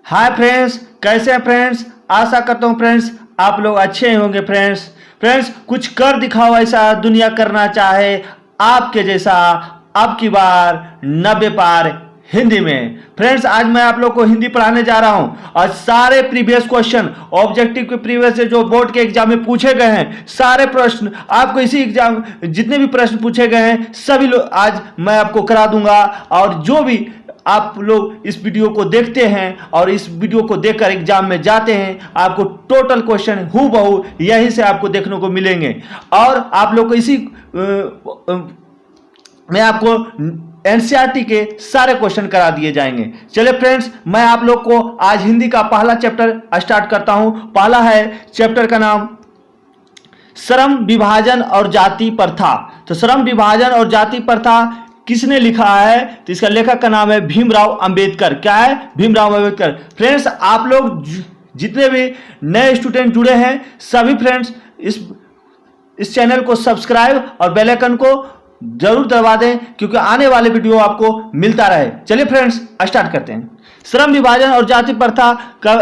Hi friends, कैसे हैं friends. आशा करता हूँ फ्रेंड्स आप लोग अच्छे होंगे। फ्रेंड्स कुछ कर दिखाओ ऐसा दुनिया करना चाहे आपके जैसा, अब की बार 90 पार हिंदी में। फ्रेंड्स आज मैं आप लोग को हिंदी पढ़ाने जा रहा हूं और सारे प्रीवियस क्वेश्चन ऑब्जेक्टिव के प्रीवियस से जो बोर्ड के एग्जाम में पूछे गए हैं सारे प्रश्न आपको इसी एग्जाम जितने भी प्रश्न पूछे गए हैं सभी लोग आज मैं आपको करा दूंगा। और जो भी आप लोग इस वीडियो को देखते हैं और इस वीडियो को देखकर एग्जाम में जाते हैं आपको टोटल क्वेश्चन हूबहू यहीं से आपको देखने को मिलेंगे। और आप लोग को इसी में आपको एनसीईआरटी के सारे क्वेश्चन करा दिए जाएंगे। चलिए फ्रेंड्स मैं आप लोग को आज हिंदी का पहला चैप्टर स्टार्ट करता हूं। पहला है चैप्टर का नाम श्रम विभाजन और जाति प्रथा। तो श्रम विभाजन और जाति प्रथा किसने लिखा है? तो इसका लेखक का नाम है भीमराव अंबेडकर। क्या है? भीमराव अंबेडकर। फ्रेंड्स आप लोग जितने भी नए स्टूडेंट जुड़े हैं सभी फ्रेंड्स इस चैनल को सब्सक्राइब और बेल आइकन को जरूर दबा दें क्योंकि आने वाले वीडियो आपको मिलता रहे। चलिए फ्रेंड्स स्टार्ट करते हैं। श्रम विभाजन और जाति प्रथा का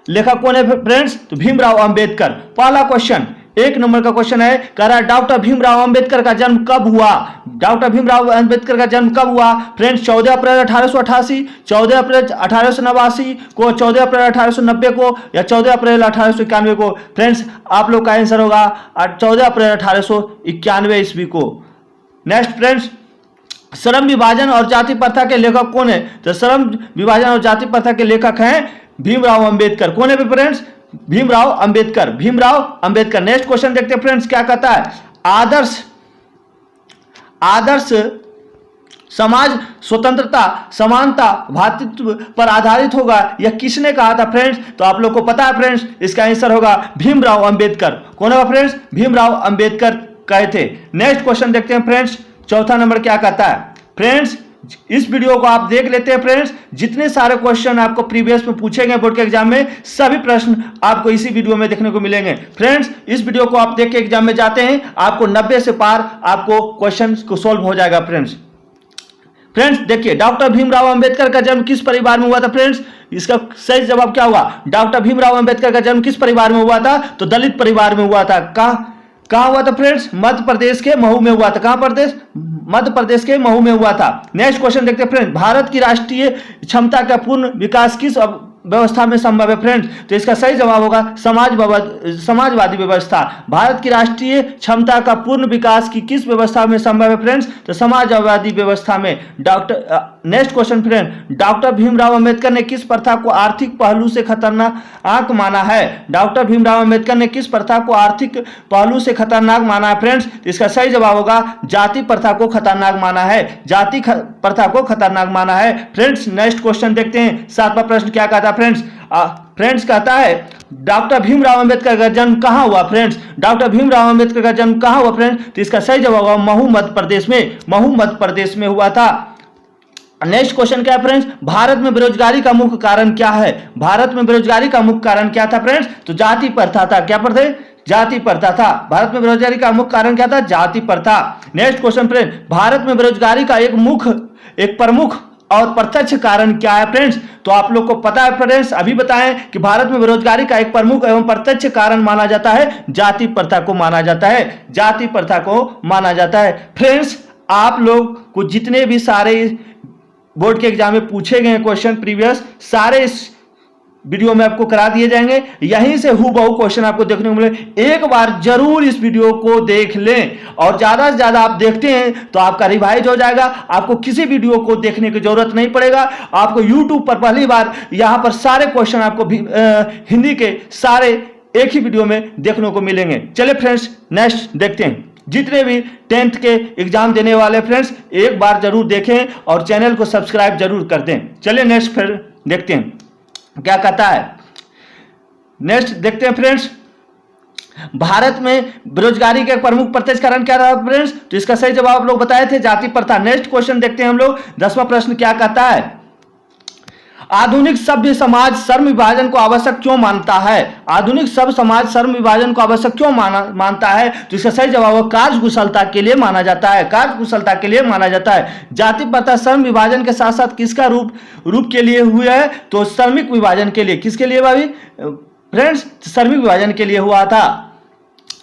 लेखक कौन है फ्रेंड्स? तो भीमराव अंबेडकर। पहला क्वेश्चन 1 नंबर का क्वेश्चन है, कह रहा है डॉक्टर भीमराव अंबेडकर का जन्म कब हुआ? डॉक्टर भीमराव अंबेडकर का जन्म कब हुआ? फ्रेंड्स 14 अप्रैल 1888, 14 अप्रैल 1889 को, 14 अप्रैल 1890 को या 14 अप्रैल 1891 को। फ्रेंड्स आप लोग का आंसर होगा 14 अप्रैल 1891 ईस्वी को। नेक्स्ट फ्रेंड्स श्रम विभाजन और जाति प्रथा के लेखक कौन है? तो श्रम विभाजन और जाति प्रथा के लेखक हैं भीमराव अंबेडकर। कौन है friends? Bhimrao Ambedkar. Bhimrao Ambedkar. Next question देखते हैं फ्रेंड्स क्या कहता है, आदर्श समाज स्वतंत्रता समानता भातृत्व पर आधारित होगा यह किसने कहा था फ्रेंड्स? तो आप लोग को पता है फ्रेंड्स इसका आंसर होगा भीमराव अंबेडकर। कौन होगा फ्रेंड्स? भीमराव अंबेडकर कहे थे। नेक्स्ट क्वेश्चन देखते हैं फ्रेंड्स चौथा नंबर क्या कहता है। फ्रेंड्स इस वीडियो को आप देख लेते हैं फ्रेंड्स जितने सारे क्वेश्चन आपको प्रीवियस में पूछे गए बोर्ड के एग्जाम में सभी प्रश्न आपको इसी वीडियो में देखने को मिलेंगे। फ्रेंड्स इस वीडियो को आप देख के एग्जाम में जाते हैं आपको 90 से पार आपको क्वेश्चन को सॉल्व हो जाएगा। फ्रेंड्स देखिए डॉक्टर भीमराव अंबेडकर का जन्म किस परिवार में हुआ था? फ्रेंड्स इसका सही जवाब क्या हुआ? डॉक्टर भीमराव अंबेडकर का जन्म किस परिवार में हुआ था? तो दलित परिवार में हुआ था। कहां हुआ था फ्रेंड्स? मध्य प्रदेश के महू में हुआ था। कहां प्रदेश? मध्य प्रदेश के महू में हुआ था। नेक्स्ट क्वेश्चन देखते हैं फ्रेंड्स भारत की राष्ट्रीय क्षमता का पूर्ण विकास किस व्यवस्था में संभव है? फ्रेंड्स तो इसका सही जवाब होगा समाजवादी व्यवस्था। भारत की राष्ट्रीय क्षमता का पूर्ण विकास की किस व्यवस्था में संभव है फ्रेंड्स? तो समाजवादी व्यवस्था में। Next question friend doctor Bhimrao Ambedkar ने किस प्रथा को आर्थिक पहलू से खतरनाक माना है? डॉक्टर भीमराव अंबेडकर ने किस प्रथा को आर्थिक पहलू से खतरनाक माना है फ्रेंड्स? तो इसका सही जवाब होगा जाति प्रथा को खतरनाक माना है। जाति प्रथा को खतरनाक माना है। फ्रेंड्स नेक्स्ट क्वेश्चन देखते हैं 7वां प्रश्न क्या कहता है फ्रेंड्स कहता है डॉक्टर भीमराव अंबेडकर का जन्म कहां हुआ? फ्रेंड्स डॉक्टर भीमराव अंबेडकर का जन्म कहां हुआ फ्रेंड्स? तो इसका सही जवाब होगा महू मध्य प्रदेश में। महू मध्य प्रदेश में हुआ था। नेक्स्ट क्वेश्चन क्या है फ्रेंड्स भारत में बेरोजगारी का मुख्य कारण क्या है? भारत में बेरोजगारी का मुख्य कारण क्या था फ्रेंड्स? तो जाति प्रथा था। क्या प्रथा? जाति प्रथा था। भारत में बेरोजगारी का मुख्य कारण क्या था? जाति प्रथा। नेक्स्ट क्वेश्चन फ्रेंड भारत में बेरोजगारी का एक प्रमुख और प्रत्यक्ष कारण क्या है फ्रेंड्स? तो आप लोग को पता है फ्रेंड्स अभी बताएं कि भारत में बेरोजगारी का एक प्रमुख एवं प्रत्यक्ष कारण माना जाता है जाति प्रथा को माना जाता है। जाति प्रथा को माना जाता है। फ्रेंड्स आप लोग को जितने भी सारे बोर्ड के एग्जाम में पूछे गए क्वेश्चन प्रीवियस सारे इस वीडियो में आपको करा दिए जाएंगे। यहीं से हूबहू क्वेश्चन आपको देखने को मिले। एक बार जरूर इस वीडियो को देख लें और ज्यादा से ज्यादा आप देखते हैं तो आपका रिवाइज हो जाएगा। आपको किसी वीडियो को देखने की जरूरत नहीं पड़ेगा। आपको YouTube पर पहली बार यहां पर सारे क्वेश्चन आपको हिंदी के सारे एक ही वीडियो में देखने को मिलेंगे। चलिए फ्रेंड्स नेक्स्ट देखते हैं। जितने भी 10th के एग्जाम देने वाले फ्रेंड्स एक बार जरूर देखें और चैनल को सब्सक्राइब जरूर कर दें। चलिए नेक्स्ट फिर देखते हैं क्या कहता है। नेक्स्ट देखते हैं फ्रेंड्स भारत में बेरोजगारी का प्रमुख प्रत्यक्ष कारण क्या रहा फ्रेंड्स? तो इसका सही जवाब आप लोग बताए थे जाति प्रथा। नेक्स्ट क्वेश्चन देखते हैं हम लोग 10वां प्रश्न क्या कहता है आधुनिक सभ्य समाज श्रम विभाजन को आवश्यक क्यों मानता है? आधुनिक सभ्य समाज श्रम विभाजन को आवश्यक क्यों मानता है? तो इसका सही जवाब है कार्य कुशलता के लिए माना जाता है। कार्य कुशलता के लिए माना जाता है। जाति प्रथा श्रम विभाजन के साथ साथ किसका रूप के लिए हुआ है? तो श्रमिक विभाजन के लिए। किसके लिए भाई फ्रेंड्स? श्रमिक विभाजन के लिए हुआ था।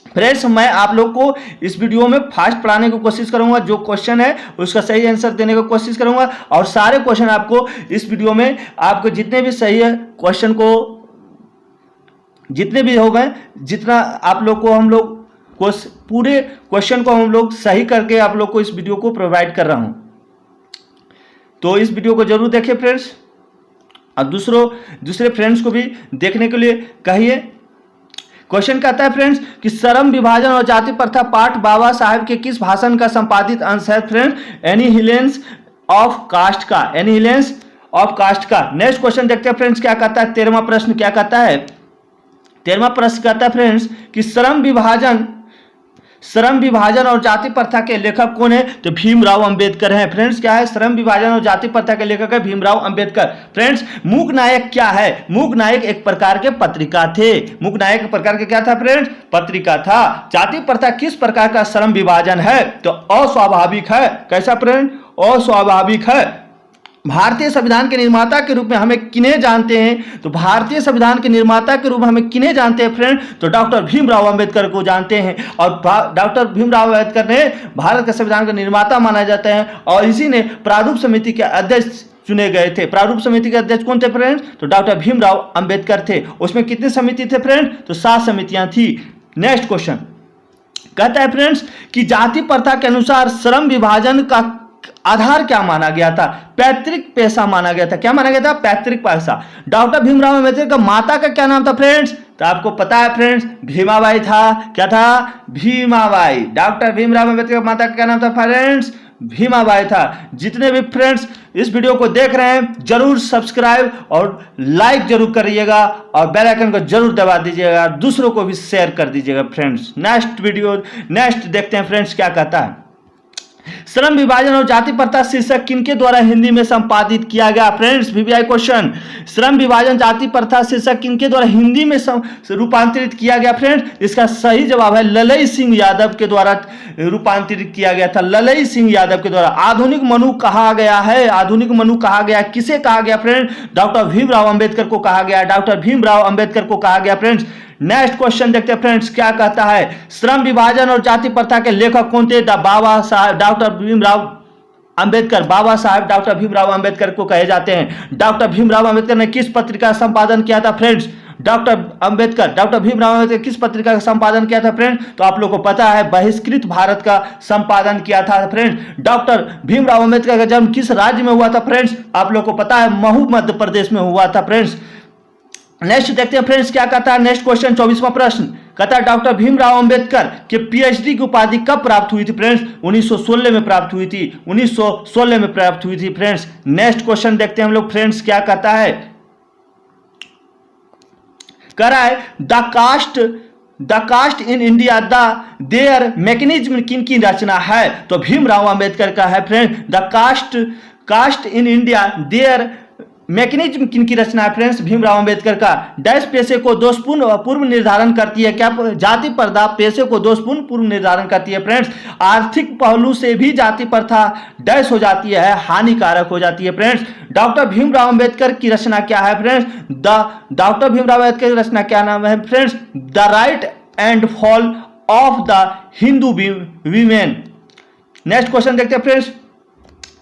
फ्रेंड्स मैं आप लोग को इस वीडियो में फास्ट पढ़ाने की कोशिश करूंगा। जो क्वेश्चन है उसका सही आंसर देने की कोशिश करूंगा और सारे क्वेश्चन आपको इस वीडियो में आपको जितने भी सही है क्वेश्चन को जितने भी हो गए जितना आप लोग को हम लोग पूरे क्वेश्चन को हम लोग सही करके आप लोग को इस वीडियो को प्रोवाइड कर रहा हूं। तो इस वीडियो को जरूर देखें फ्रेंड्स और दूसरे फ्रेंड्स को भी देखने के लिए कहिए। क्वेश्चन कहता है फ्रेंड्स कि श्रम विभाजन और जाति प्रथा पाठ बाबा साहेब के किस भाषण का संपादित अंश है? फ्रेंड्स एनिहिलेंस ऑफ कास्ट का। एनिहिलेंस ऑफ कास्ट का। नेक्स्ट क्वेश्चन देखते हैं फ्रेंड्स क्या कहता है। 13वां प्रश्न क्या कहता है? 13वां प्रश्न कहता है फ्रेंड्स कि श्रम विभाजन और जाति प्रथा के लेखक कौन है? तो भीमराव अंबेडकर हैं। फ्रेंड्स क्या है? श्रम विभाजन और जाति प्रथा के लेखक है भीमराव अंबेडकर। फ्रेंड्स मूक नायक क्या है? मूक नायक एक प्रकार के पत्रिका थे। मूक नायक एक प्रकार के क्या था फ्रेंड्स? पत्रिका था। जाति प्रथा किस प्रकार का श्रम विभाजन है? तो अस्वाभाविक है। कैसा फ्रेंड? अस्वाभाविक है। भारतीय संविधान के निर्माता के रूप में हमें किन्हें जानते हैं? तो भारतीय संविधान के निर्माता के रूप में हमें किन्हें जानते हैं फ्रेंड? तो डॉक्टर भीमराव अंबेडकर को जानते हैं। और डॉक्टर भीमराव अंबेडकर ने भारत के संविधान का निर्माता माना जाता है और इसी ने प्रारूप समिति के अध्यक्ष चुने गए थे। प्रारूप समिति के अध्यक्ष कौन थे फ्रेंड? तो डॉक्टर भीमराव अंबेडकर थे। उसमें कितनी समिति थे फ्रेंड? तो 7 समितियां थी। नेक्स्ट क्वेश्चन कहता है फ्रेंड्स कि जाति प्रथा के अनुसार श्रम विभाजन का आधार क्या माना गया था? पैतृक पैसा माना गया था। क्या माना गया था? पैतृक पैसा। डॉक्टर भीमराव अंबेडकर का माता का क्या नाम था फ्रेंड्स? तो आपको पता है फ्रेंड्स भीमाबाई था। क्या था? भीमाबाई। डॉक्टर भीमराव अंबेडकर का माता का क्या नाम था फ्रेंड्स? भीमाबाई था। जितने भी फ्रेंड्स इस वीडियो को देख रहे हैं जरूर सब्सक्राइब और लाइक जरूर करिएगा और बेल आइकन को जरूर दबा दीजिएगा। दूसरों को भी शेयर कर दीजिएगा फ्रेंड्स। नेक्स्ट देखते हैं फ्रेंड्स क्या कहता है। श्रम विभाजन और जाति प्रथा शीर्षक किनके द्वारा हिंदी में संपादित किया गया? Friends VVI question. श्रम विभाजन जाति प्रथा शीर्षक किनके द्वारा हिंदी में रूपांतरित किया गया? फ्रेंड्स इसका सही जवाब है ललई सिंह यादव के द्वारा रूपांतरित किया गया था। ललई सिंह यादव के द्वारा। आधुनिक मनु कहा गया है। आधुनिक मनु कहा गया किसे कहा गया फ्रेंड? डॉक्टर भीमराव अंबेडकर को कहा गया। डॉक्टर भीमराव अंबेडकर को कहा गया फ्रेंड्स। नेक्स्ट क्वेश्चन देखते हैं फ्रेंड्स क्या कहता है। श्रम विभाजन और जाति प्रथा के लेखक कौन थे? बाबा साहब डॉक्टर भीमराव अंबेडकर। बाबा साहब डॉक्टर भीमराव अंबेडकर को कहे जाते हैं। डॉक्टर भीमराव अंबेडकर ने किस पत्रिका का संपादन किया था फ्रेंड्स? डॉक्टर भीमराव अंबेडकर किस पत्रिका का संपादन किया था फ्रेंड? तो आप लोग को पता है बहिष्कृत भारत का संपादन किया था फ्रेंड। डॉक्टर भीमराव अंबेडकर का जन्म किस राज्य में हुआ था फ्रेंड्स? आप लोग को पता है महू मध्य प्रदेश में हुआ था फ्रेंड्स। नेक्स्ट देखते हैं फ्रेंड्स क्या कहता है। नेक्स्ट क्वेश्चन 24वां प्रश्न कहता है डॉक्टर भीमराव अंबेडकर के पीएचडी की उपाधि कब प्राप्त हुई थी फ्रेंड्स? 1916 में प्राप्त हुई थी। 1916 में प्राप्त हुई थी फ्रेंड्स। नेक्स्ट क्वेश्चन देखते हैं हम लोग फ्रेंड्स क्या कहता है। कह रहा है the caste in India their mechanism किन की रचना है? तो भीमराव अंबेडकर का है friend. The caste in India their mechanism किनकी रचना है फ्रेंड्स? भीमराव अंबेडकर का। डैश पेशे को दोषपूर्ण पूर्व निर्धारण करती है। क्या? जाति प्रथा पेशे को दोषपूर्ण पूर्व निर्धारण करती है फ्रेंड्स। आर्थिक पहलू से भी जाति प्रथा डैश हो जाती है, हानिकारक हो जाती है फ्रेंड्स। डॉक्टर भीमराव अंबेडकर की रचना क्या है फ्रेंड्स? डॉक्टर भीमराव अंबेडकर की रचना क्या नाम है friends? The right and fall of the Hindu women. Next question देखते हैं फ्रेंड्स।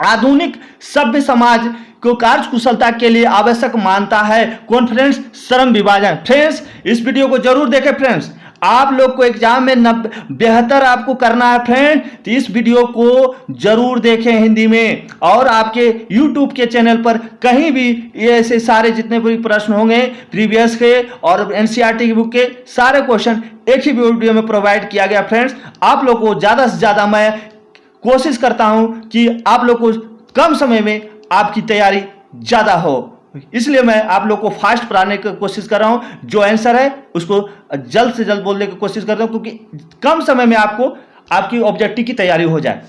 आधुनिक सभ्य समाज को कार्य कुशलता के लिए आवश्यक मानता है कौन फ्रेंड्स? श्रम विभाजन। फ्रेंड्स इस वीडियो को जरूर देखें फ्रेंड्स। आप लोग को एग्जाम में बेहतर आपको करना है फ्रेंड तो इस वीडियो को जरूर देखें हिंदी में। और आपके YouTube के चैनल पर कहीं भी ये ऐसे सारे जितने भी प्रश्न होंगे प्रीवियस के और NCERT की बुक के सारे क्वेश्चन एक ही वीडियो में प्रोवाइड किया गया फ्रेंड्स। आप लोग को ज़्यादा से ज़्यादा मैं कोशिश करता हूं कि आप लोग को कम समय में आपकी तैयारी ज़्यादा हो, इसलिए मैं आप लोग को फास्ट पढ़ाने की कोशिश कर रहा हूं। जो आंसर है उसको जल्द से जल्द बोलने की कोशिश करता हूं क्योंकि कम समय में आपको आपकी ऑब्जेक्टिव की तैयारी हो जाए।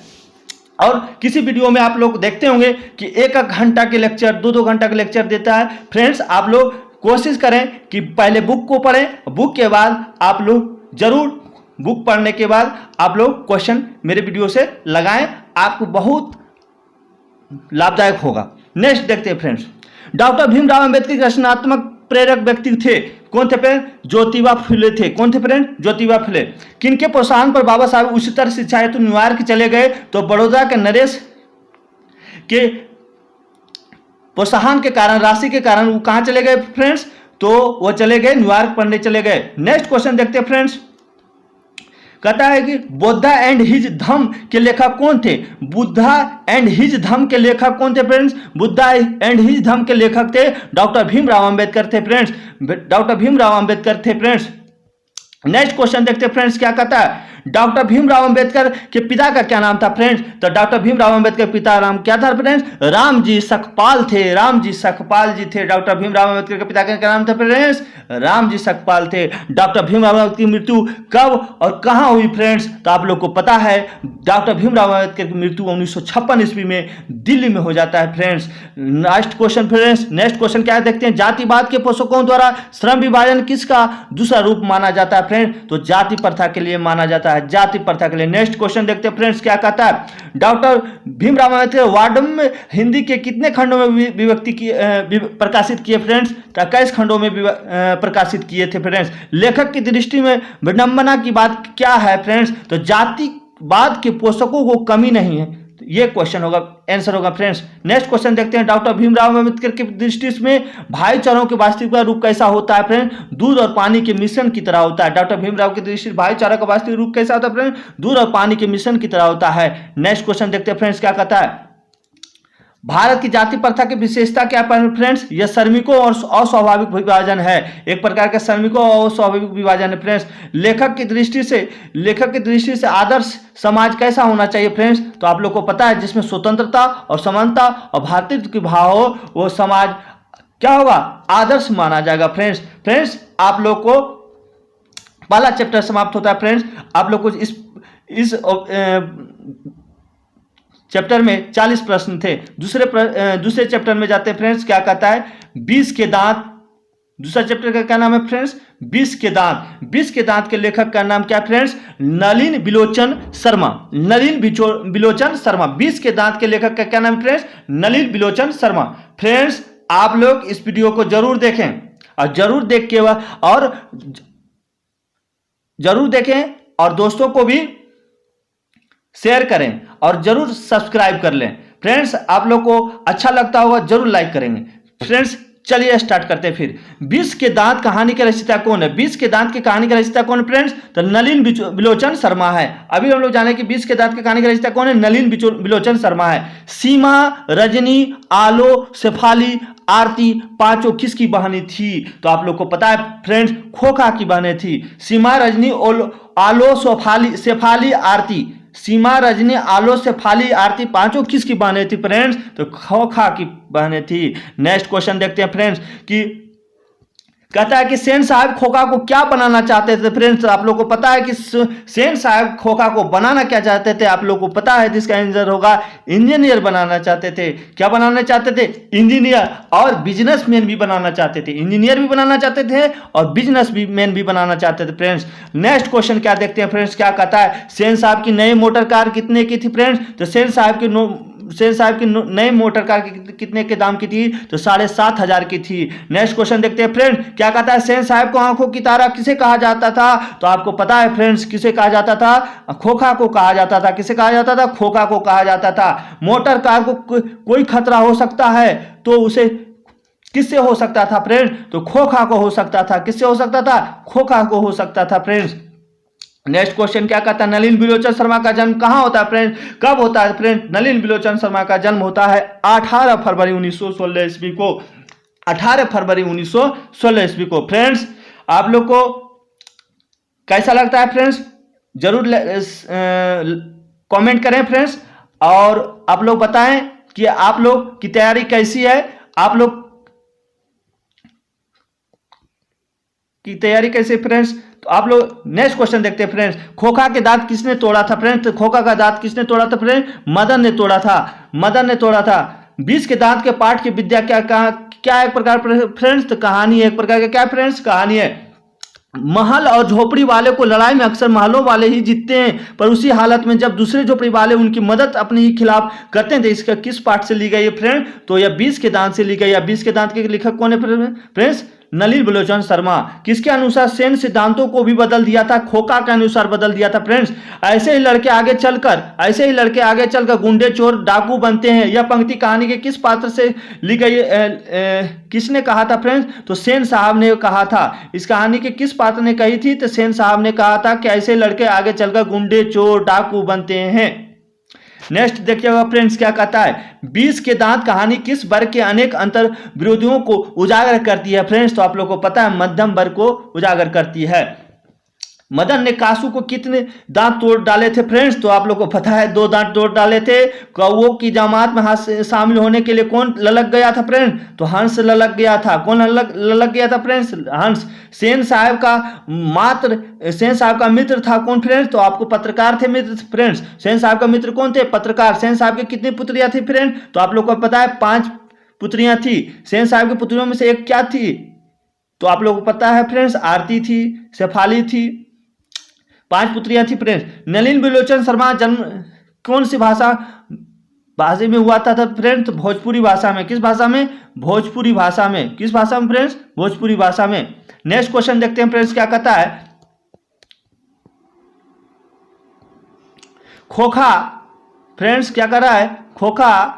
और किसी वीडियो में आप लोग देखते होंगे कि एक एक घंटा के लेक्चर, दो दो घंटा के लेक्चर देता है। फ्रेंड्स, आप लोग कोशिश करें कि पहले बुक को पढ़ें, बुक के बाद आप लोग जरूर बुक पढ़ने के बाद आप लोग क्वेश्चन मेरे वीडियो से लगाएं, आपको बहुत लाभदायक होगा। नेक्स्ट देखते हैं फ्रेंड्स, डॉक्टर भीमराव अंबेडकर रचनात्मक प्रेरक व्यक्ति थे। कौन थे फ्रेंड? ज्योतिबा फुले थे। कौन थे फ्रेंड? ज्योतिबा फुले। किनके प्रोत्साहन पर बाबा साहब उच्चतर शिक्षा हेतु न्यूयॉर्क चले गए? तो बड़ौदा के नरेश के प्रोत्साहन के कारण, राशि के कारण वो कहां चले गए फ्रेंड्स? तो वो चले गए न्यूयॉर्क पढ़ने चले गए। नेक्स्ट क्वेश्चन देखते हैं फ्रेंड्स, कहता है कि बुद्धा एंड हिज धम्म के लेखक कौन थे? बुद्धा एंड हिज धम्म के लेखक कौन थे फ्रेंड्स? बुद्धा एंड हिज धम्म के लेखक थे डॉक्टर भीमराव अंबेडकर थे फ्रेंड्स। डॉक्टर भीमराव अंबेडकर थे फ्रेंड्स। नेक्स्ट क्वेश्चन देखते हैं फ्रेंड्स, क्या कहता है? डॉक्टर भीमराव अंबेडकर के पिता का क्या नाम था फ्रेंड्स? तो डॉक्टर भीमराव अंबेडकर के पिता नाम क्या था फ्रेंड्स? रामजी सकपाल थे। रामजी सकपाल जी थे डॉक्टर भीमराव अंबेडकर के पिता का क्या नाम था फ्रेंड्स? रामजी सकपाल थे। डॉक्टर भीमराव अंबेडकर की मृत्यु कब और कहां हुई फ्रेंड्स? तो आप लोग को पता है डॉक्टर भीमराव अंबेडकर की मृत्यु 1956 ईस्वी में दिल्ली में हो जाता है friends. Next question friends, next question क्या देखते हैं, जातिवाद के पोषकों द्वारा श्रम विभाजन किसका दूसरा रूप माना जाता है फ्रेंड? तो जाति प्रथा के लिए माना जाता है, जाति प्रथा के लिए। नेक्स्ट क्वेश्चन देखते हैं फ्रेंड्स, क्या कहता है? डॉक्टर भीमराव अंबेडकर वार्डम में हिंदी के कितने खंडों में विभक्ति की प्रकाशित किए फ्रेंड्स? 21 खंडों में प्रकाशित किए थे फ्रेंड्स। लेखक की दृष्टि में विडंबना की बात क्या है फ्रेंड्स? तो जातिवाद के पोषकों को कमी नहीं है, ये क्वेश्चन होगा, आंसर होगा फ्रेंड्स। नेक्स्ट क्वेश्चन देखते हैं, डॉक्टर भीमराव अंबेडकर की दृष्टि में भाईचारों के वास्तविक रूप कैसा होता है फ्रेंड? दूध और पानी के मिश्रण की तरह होता है। डॉक्टर भीमराव की दृष्टि भाईचारा का वास्तविक रूप कैसा होता है फ्रेंड? दूध और पानी के मिश्रण की तरह होता है। नेक्स्ट क्वेश्चन देखते हैं फ्रेंड्स, क्या कहता है? भारत की जाति प्रथा की विशेषता क्या है फ्रेंड्स? यह श्रमिकों और अस्वाभाविक विभाजन है, एक प्रकार का श्रमिकों और अस्वाभाविक विभाजन है फ्रेंड्स। लेखक की दृष्टि से आदर्श समाज कैसा होना चाहिए फ्रेंड्स? तो आप लोग को पता है जिसमें स्वतंत्रता और समानता और भातृत्व की भाव हो, वो समाज क्या होगा? आदर्श माना जाएगा फ्रेंड्स। फ्रेंड्स, आप लोग को पहला चैप्टर समाप्त होता है फ्रेंड्स। आप लोग को इस चैप्टर में 40 प्रश्न थे। दूसरे चैप्टर में जाते हैं फ्रेंड्स, क्या कहता है? 20 के दांत। दूसरा चैप्टर का क्या नाम है फ्रेंड्स? 20 के दांत। 20 के दांत के लेखक का नाम क्या फ्रेंड्स? नलिन बिलोचन शर्मा। नलिन बिलोचन शर्मा। 20 के दांत के लेखक का क्या नाम फ्रेंड्स? नलिन बिलोचन शर्मा। फ्रेंड्स, आप लोग इस वीडियो को जरूर देखें और जरूर देखें और दोस्तों को भी शेयर करें और जरूर सब्सक्राइब कर लें। फ्रेंड्स, आप लोग को अच्छा लगता होगा, जरूर लाइक करेंगे। फ्रेंड्स, चलिए स्टार्ट करते हैं फिर। 20 के दांत कहानी के रचयिता कौन है? 20 के दांत की कहानी के रचयिता कौन है फ्रेंड्स? तो नलिन बिलोचन शर्मा है। अभी हम लोग जाने कि 20 के दांत की कहानी के रचयिता कौन है? नलिन बिलोचन शर्मा है। सीमा, रजनी, आलो, शेफाली, आरती पांचों किसकी बहनें थी? तो आप लोग को पता है फ्रेंड्स, खोखा की बहनें थी। सीमा, रजनी, आलो, शेफाली, आरती। सीमा, रजनी, आलो, शेफाली, आरती पांचों किसकी बहनें थी फ्रेंड्स? तो खोखा की बहनें थी। नेक्स्ट क्वेश्चन देखते हैं फ्रेंड्स, कि कहता है कि सेन साहब खोखा को क्या बनाना चाहते थे फ्रेंड्स? आप लोग को पता है कि सेन साहब खोखा को बनाना क्या चाहते थे? आप लोग को पता है, जिसका आंसर होगा इंजीनियर बनाना चाहते थे। क्या बनाना चाहते थे? इंजीनियर और बिजनेसमैन भी बनाना चाहते थे। इंजीनियर भी बनाना चाहते थे और बिजनेसमैन भी बनाना चाहते थे फ्रेंड्स। नेक्स्ट क्वेश्चन क्या देखते हैं फ्रेंड्स, क्या कहता है? सेन साहब की नई मोटर कार कितने की थी फ्रेंड्स? तो सेन साहब की नई मोटर कार कितने के दाम की थी? तो 7,500 की थी। नेक्स्ट क्वेश्चन देखते हैं फ्रेंड, क्या कहता है? सेन साहब को आंखों की तारा किसे कहा जाता था? तो आपको पता है फ्रेंड्स, किसे कहा जाता था? खोखा को कहा जाता था। किसे कहा जाता था? खोखा को कहा जाता था। मोटर कार को कोई खतरा हो सकता है तो उसे किससे हो सकता था फ्रेंड? तो खोखा को हो सकता था। किससे हो सकता था? खोखा को हो सकता था फ्रेंड्स। नेक्स्ट क्वेश्चन क्या कहता है? नलिन बिलोचन शर्मा का जन्म कहां होता है फ्रेंड? कब होता है फ्रेंड? नलिन बिलोचन शर्मा का जन्म होता है 18 फरवरी 1916 ईस्वी को। 18 फरवरी 1916 ईस्वी को। फ्रेंड्स, आप लोग को कैसा लगता है फ्रेंड्स? जरूर कमेंट करें फ्रेंड्स, और आप लोग बताएं कि आप लोग की तैयारी कैसी है, आप लोग की तैयारी कैसे फ्रेंड्स, तो आप लोग नेक्स्ट क्वेश्चन देखते हैं फ्रेंड्स। खोखा के दांत किसने तोड़ा था फ्रेंड्स, तो खोखा का दांत किसने तोड़ा था फ्रेंड्स, मदन ने तोड़ा था, मदन ने तोड़ा था। 20 के दांत के पाठ की विद्या क्या एक प्रकार फ्रेंड्स, तो कहानी है, एक प्रकार का क्या फ्रेंड्स, कहानी है। महल और झोपड़ी वाले को लड़ाई में अक्सर महलों वाले ही जीतते हैं, पर उसी हालत में जब दूसरे झोपड़ी वाले उनकी मदद अपने ही खिलाफ करते हैं। तो इसका किस पाठ से ली गई है फ्रेंड, तो यह 20 के दांत से ली गई है। 20 के दांत के लेखक कौन है फ्रेंड्स, नलिन बिलोचन शर्मा। किसके अनुसार सेन सिद्धांतों को भी बदल दिया था, खोखा के अनुसार बदल दिया था फ्रेंड्स। ऐसे ही लड़के आगे चलकर गुंडे चोर डाकू बनते हैं। यह पंक्ति कहानी के किस पात्र से ली गई, किसने कहा था फ्रेंड्स, तो सेन साहब ने कहा था। इस कहानी के किस पात्र ने कही थी, तो सेन साहब ने कहा था कि ऐसे लड़के आगे चलकर गुंडे चोर डाकू बनते हैं। नेक्स्ट देखिएगा फ्रेंड्स क्या कहता है, 20 के दांत कहानी किस वर्ग के अनेक अंतर विरोधियों को उजागर करती है फ्रेंड्स, तो आप लोगों को पता है मध्यम वर्ग को उजागर करती है। मदन ने कासू को कितने दांत तोड़ डाले थे फ्रेंड्स, तो आप लोगों को पता है 2 दांत तोड़ डाले थे। कौओं की जमात में शामिल होने के लिए कौन ललक गया था फ्रेंड्स, तो हंस ललक गया था। कौन ललक गया था फ्रेंड्स, हंस। सेन साहब का मित्र था कौन फ्रेंड्स, तो आपको पत्रकार थे मित्र फ्रेंड्स। सेन साहब का मित्र कौन थे, पत्रकार। सेन साहब की कितनी पुत्रियां थी फ्रेंड्स, तो आप लोग को पता है 5 पुत्रियां थी। सेन साहब की पुत्रियों में से एक क्या थी, तो आप लोगों को पता है फ्रेंड्स, आरती थी, शेफाली थी, 5 पुत्रियां थी फ्रेंड्स। नलिन बिलोचन शर्मा जन्म कौन सी भाषा में हुआ था फ्रेंड्स, तो भोजपुरी भाषा में। किस भाषा में, भोजपुरी भाषा में। किस भाषा में फ्रेंड्स, भोजपुरी भाषा में। नेक्स्ट क्वेश्चन देखते हैं फ्रेंड्स क्या कहता है, खोखा फ्रेंड्स क्या कर रहा है, खोखा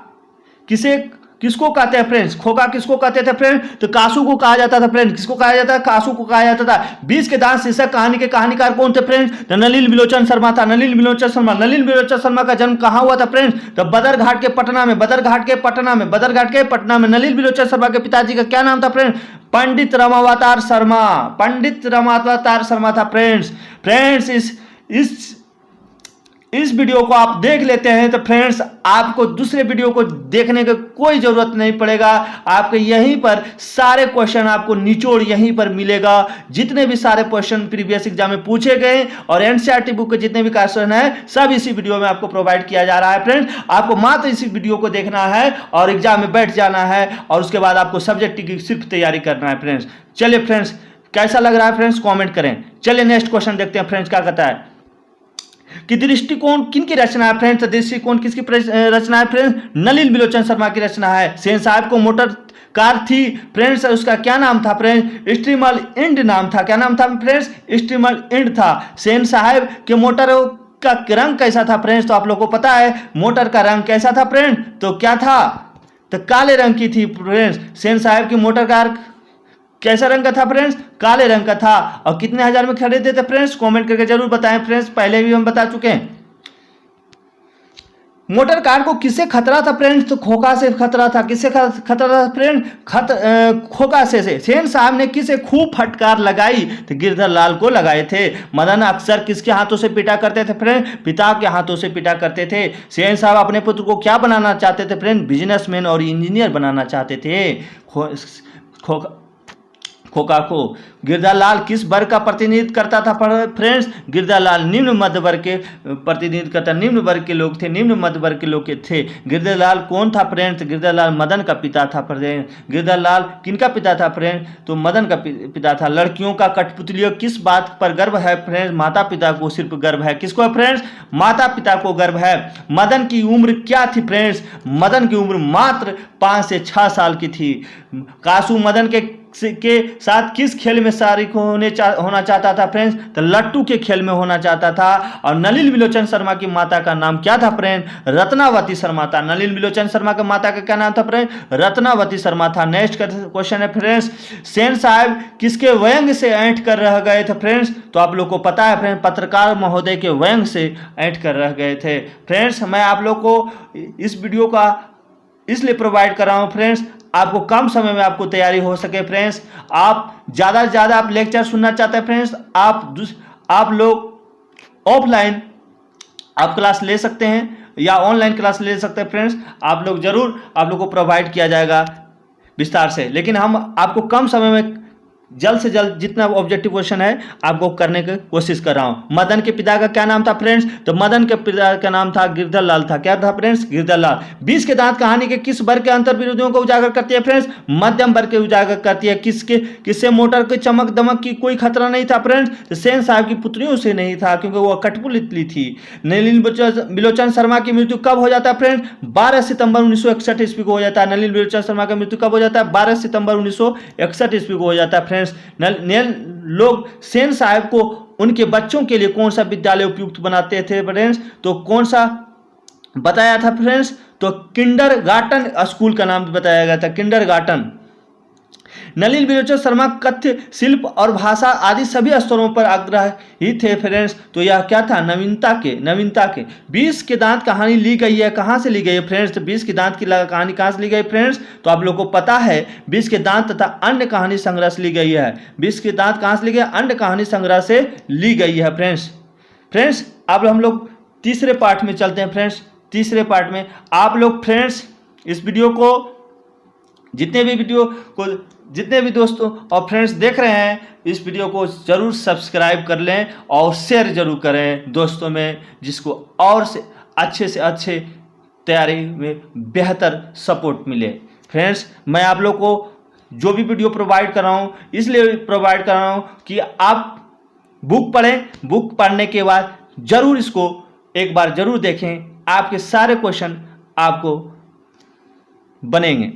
किसको कहते हैं फ्रेंड्स, खोखा किसको कहते थे फ्रेंड्स, तो कासू को कहा जाता था फ्रेंड्स। किसको कहा जाता है, कासू को कहा जाता था। 20 के दांत शीर्षक कहानी के कहानीकार कौन थे फ्रेंड्स, तो नलिन बिलोचन शर्मा था। नलिन बिलोचन शर्मा का जन्म कहां हुआ था फ्रेंड्स, तो बदरघाट के पटना में। नलिन बिलोचन शर्मा के पिताजी का क्या नाम था फ्रेंड्स, पंडित रमावतार शर्मा था फ्रेंड्स। इस वीडियो को आप देख लेते हैं तो फ्रेंड्स आपको दूसरे वीडियो को देखने की कोई जरूरत नहीं पड़ेगा। आपके यहीं पर सारे क्वेश्चन आपको निचोड़ यहीं पर मिलेगा। जितने भी सारे क्वेश्चन प्रीवियस एग्जाम में पूछे गए और एनसीईआरटी बुक के जितने भी क्वेश्चन है सब इसी वीडियो में आपको प्रोवाइड किया जा रहा है फ्रेंड्स। आपको मात्र इसी वीडियो को देखना है और एग्जाम में बैठ जाना है और उसके बाद आपको सब्जेक्ट की सिर्फ तैयारी करना है फ्रेंड्स। चलिए फ्रेंड्स कैसा लग रहा है फ्रेंड्स कॉमेंट करें। चलिए नेक्स्ट क्वेश्चन देखते हैं फ्रेंड्स क्या कहता है कि दृष्टिकोण किनकी रचना है फ्रेंड्स, दृष्टिकोण किसकी रचना है फ्रेंड्स, नलिन बिलोचन शर्मा की रचना है। सेन साहब को मोटर कार थी फ्रेंड्स, उसका क्या नाम था फ्रेंड्स, स्टीमर इंड नाम था। क्या नाम था फ्रेंड्स, स्टीमर इंड था। सेन साहब के मोटर का रंग कैसा था फ्रेंड्स, तो आप लोगों को पता है मोटर का रंग कैसा था फ्रेंड्स, तो क्या था, तो काले रंग की थी फ्रेंड्स। सेन साहब की मोटर कार कैसा रंग का था फ्रेंड्स, काले रंग का था। और कितने हजार में खरीदे थे फ्रेंड्स, कमेंट करके जरूर बताएं फ्रेंड्स, पहले भी हम बता चुके हैं। मोटर कार को किससे खतरा था फ्रेंड्स, तो खोखा से खतरा था। किससे खतरा था फ्रेंड, खोखा से। सेन साहब ने किसे खूब फटकार लगाई, तो गिरधर लाल को लगाए थे। मदन अक्सर किसके हाथों से पिटा करते थे फ्रेंड, पिता के हाथों से पिटा करते थे। सेन साहब अपने पुत्र को क्या बनाना चाहते थे फ्रेंड, बिजनेसमैन और इंजीनियर बनाना चाहते थे। खोखा को गिरधर लाल किस वर्ग का प्रतिनिधित्व करता था फ्रेंड्स, गिरधर लाल निम्न मध्य वर्ग के प्रतिनिधित्व करता, निम्न वर्ग के लोग थे, निम्न मध्य वर्ग के लोग थे। गिरधर लाल कौन था फ्रेंड्स, गिरधर लाल मदन का पिता था फ्रेंड्स। गिरधर लाल किनका पिता था फ्रेंड्स, तो मदन का पिता था। लड़कियों का कठपुतलियों किस बात पर गर्व है फ्रेंड्स, माता पिता को सिर्फ गर्व है। किसको है फ्रेंड्स, माता पिता को गर्व है। मदन की उम्र क्या थी फ्रेंड्स, मदन की उम्र मात्र 5 से 6 साल की थी। कासू मदन के साथ किस खेल में शारिक होना चाहता था फ्रेंड्स, तो लट्टू के खेल में होना चाहता था। और नलिन बिलोचन शर्मा की माता का नाम क्या था फ्रेंड, रत्नावती शर्मा था। नलिन बिलोचन शर्मा की माता का क्या नाम था फ्रेंड, रत्नावती शर्मा था। नेक्स्ट क्वेश्चन है फ्रेंड्स, सेन साहब किसके व्यंग से ऐंठ कर रह गए थे फ्रेंड्स, तो आप लोग को पता है फ्रेंड पत्रकार महोदय के व्यंग से ऐंठ कर रह गए थे फ्रेंड्स। मैं आप लोग को इस वीडियो का इसलिए प्रोवाइड कर रहा हूं फ्रेंड्स, आपको कम समय में आपको तैयारी हो सके फ्रेंड्स। आप ज़्यादा से ज़्यादा आप लेक्चर सुनना चाहते हैं फ्रेंड्स, आप लोग ऑफलाइन आप क्लास ले सकते हैं या ऑनलाइन क्लास ले सकते हैं फ्रेंड्स। आप लोग जरूर आप लोग को प्रोवाइड किया जाएगा विस्तार से, लेकिन हम आपको कम समय में जल्द से जल्द जितना ऑब्जेक्टिव क्वेश्चन है आपको करने की कोशिश कर रहा हूं। मदन के पिता का क्या नाम था फ्रेंड्स? तो मदन के पिता का नाम था गिरधर लाल था। क्या था फ्रेंड्स? गिरधर लाल। 20 के दांत कहानी के किस वर्ग के अंतर विरोधियों को उजागर करती है फ्रेंड्स? मध्यम वर्ग के उजागर करती है। किससे मोटर की चमक दमक की कोई खतरा नहीं था फ्रेंड्स? तो सेन साहब की पुत्रियों से नहीं था, क्योंकि वो कठपुतली थी। नलिन बिलोचन शर्मा की मृत्यु कब हो जाता है फ्रेंड्स? 12 सितंबर 1961 ईस्वी को हो जाता है। नलिन बिलोचन शर्मा की मृत्यु कब हो जाता है? 12 सितंबर 1961 ईस्वी को हो जाता है फ्रेंड्स। लोग सेन साहब को उनके बच्चों के लिए कौन सा विद्यालय उपयुक्त बनाते थे फ्रेंड्स? तो कौन सा बताया था फ्रेंड्स? तो किंडरगार्टन स्कूल का नाम बताया गया था, किंडरगार्टन। नलिन बिलोचन शर्मा कथ्य, शिल्प और भाषा आदि सभी स्तरों पर आग्रही थे फ्रेंड्स। तो यह क्या था? नवीनता के 20 के दांत कहानी ली गई है, कहां से ली गई है फ्रेंड्स? तो 20 के दांत की कहानी कहां से ली गई फ्रेंड्स? तो आप लोगों को पता है 20 के दांत तथा अन्य कहानी संग्रह से ली गई है। 20 के दांत कहां से ली गई? अन्य कहानी संग्रह से ली गई है फ्रेंड्स। अब हम लोग तीसरे पार्ट में चलते हैं फ्रेंड्स। तीसरे पार्ट में आप लोग फ्रेंड्स इस वीडियो को जितने भी दोस्तों और फ्रेंड्स देख रहे हैं, इस वीडियो को जरूर सब्सक्राइब कर लें और शेयर जरूर करें दोस्तों में, जिसको और से अच्छे तैयारी में बेहतर सपोर्ट मिले। फ्रेंड्स, मैं आप लोग को जो भी वीडियो प्रोवाइड कर रहा हूँ इसलिए प्रोवाइड कर रहा हूँ कि आप बुक पढ़ें। बुक पढ़ने के बाद जरूर इसको एक बार जरूर देखें, आपके सारे क्वेश्चन आपको बनेंगे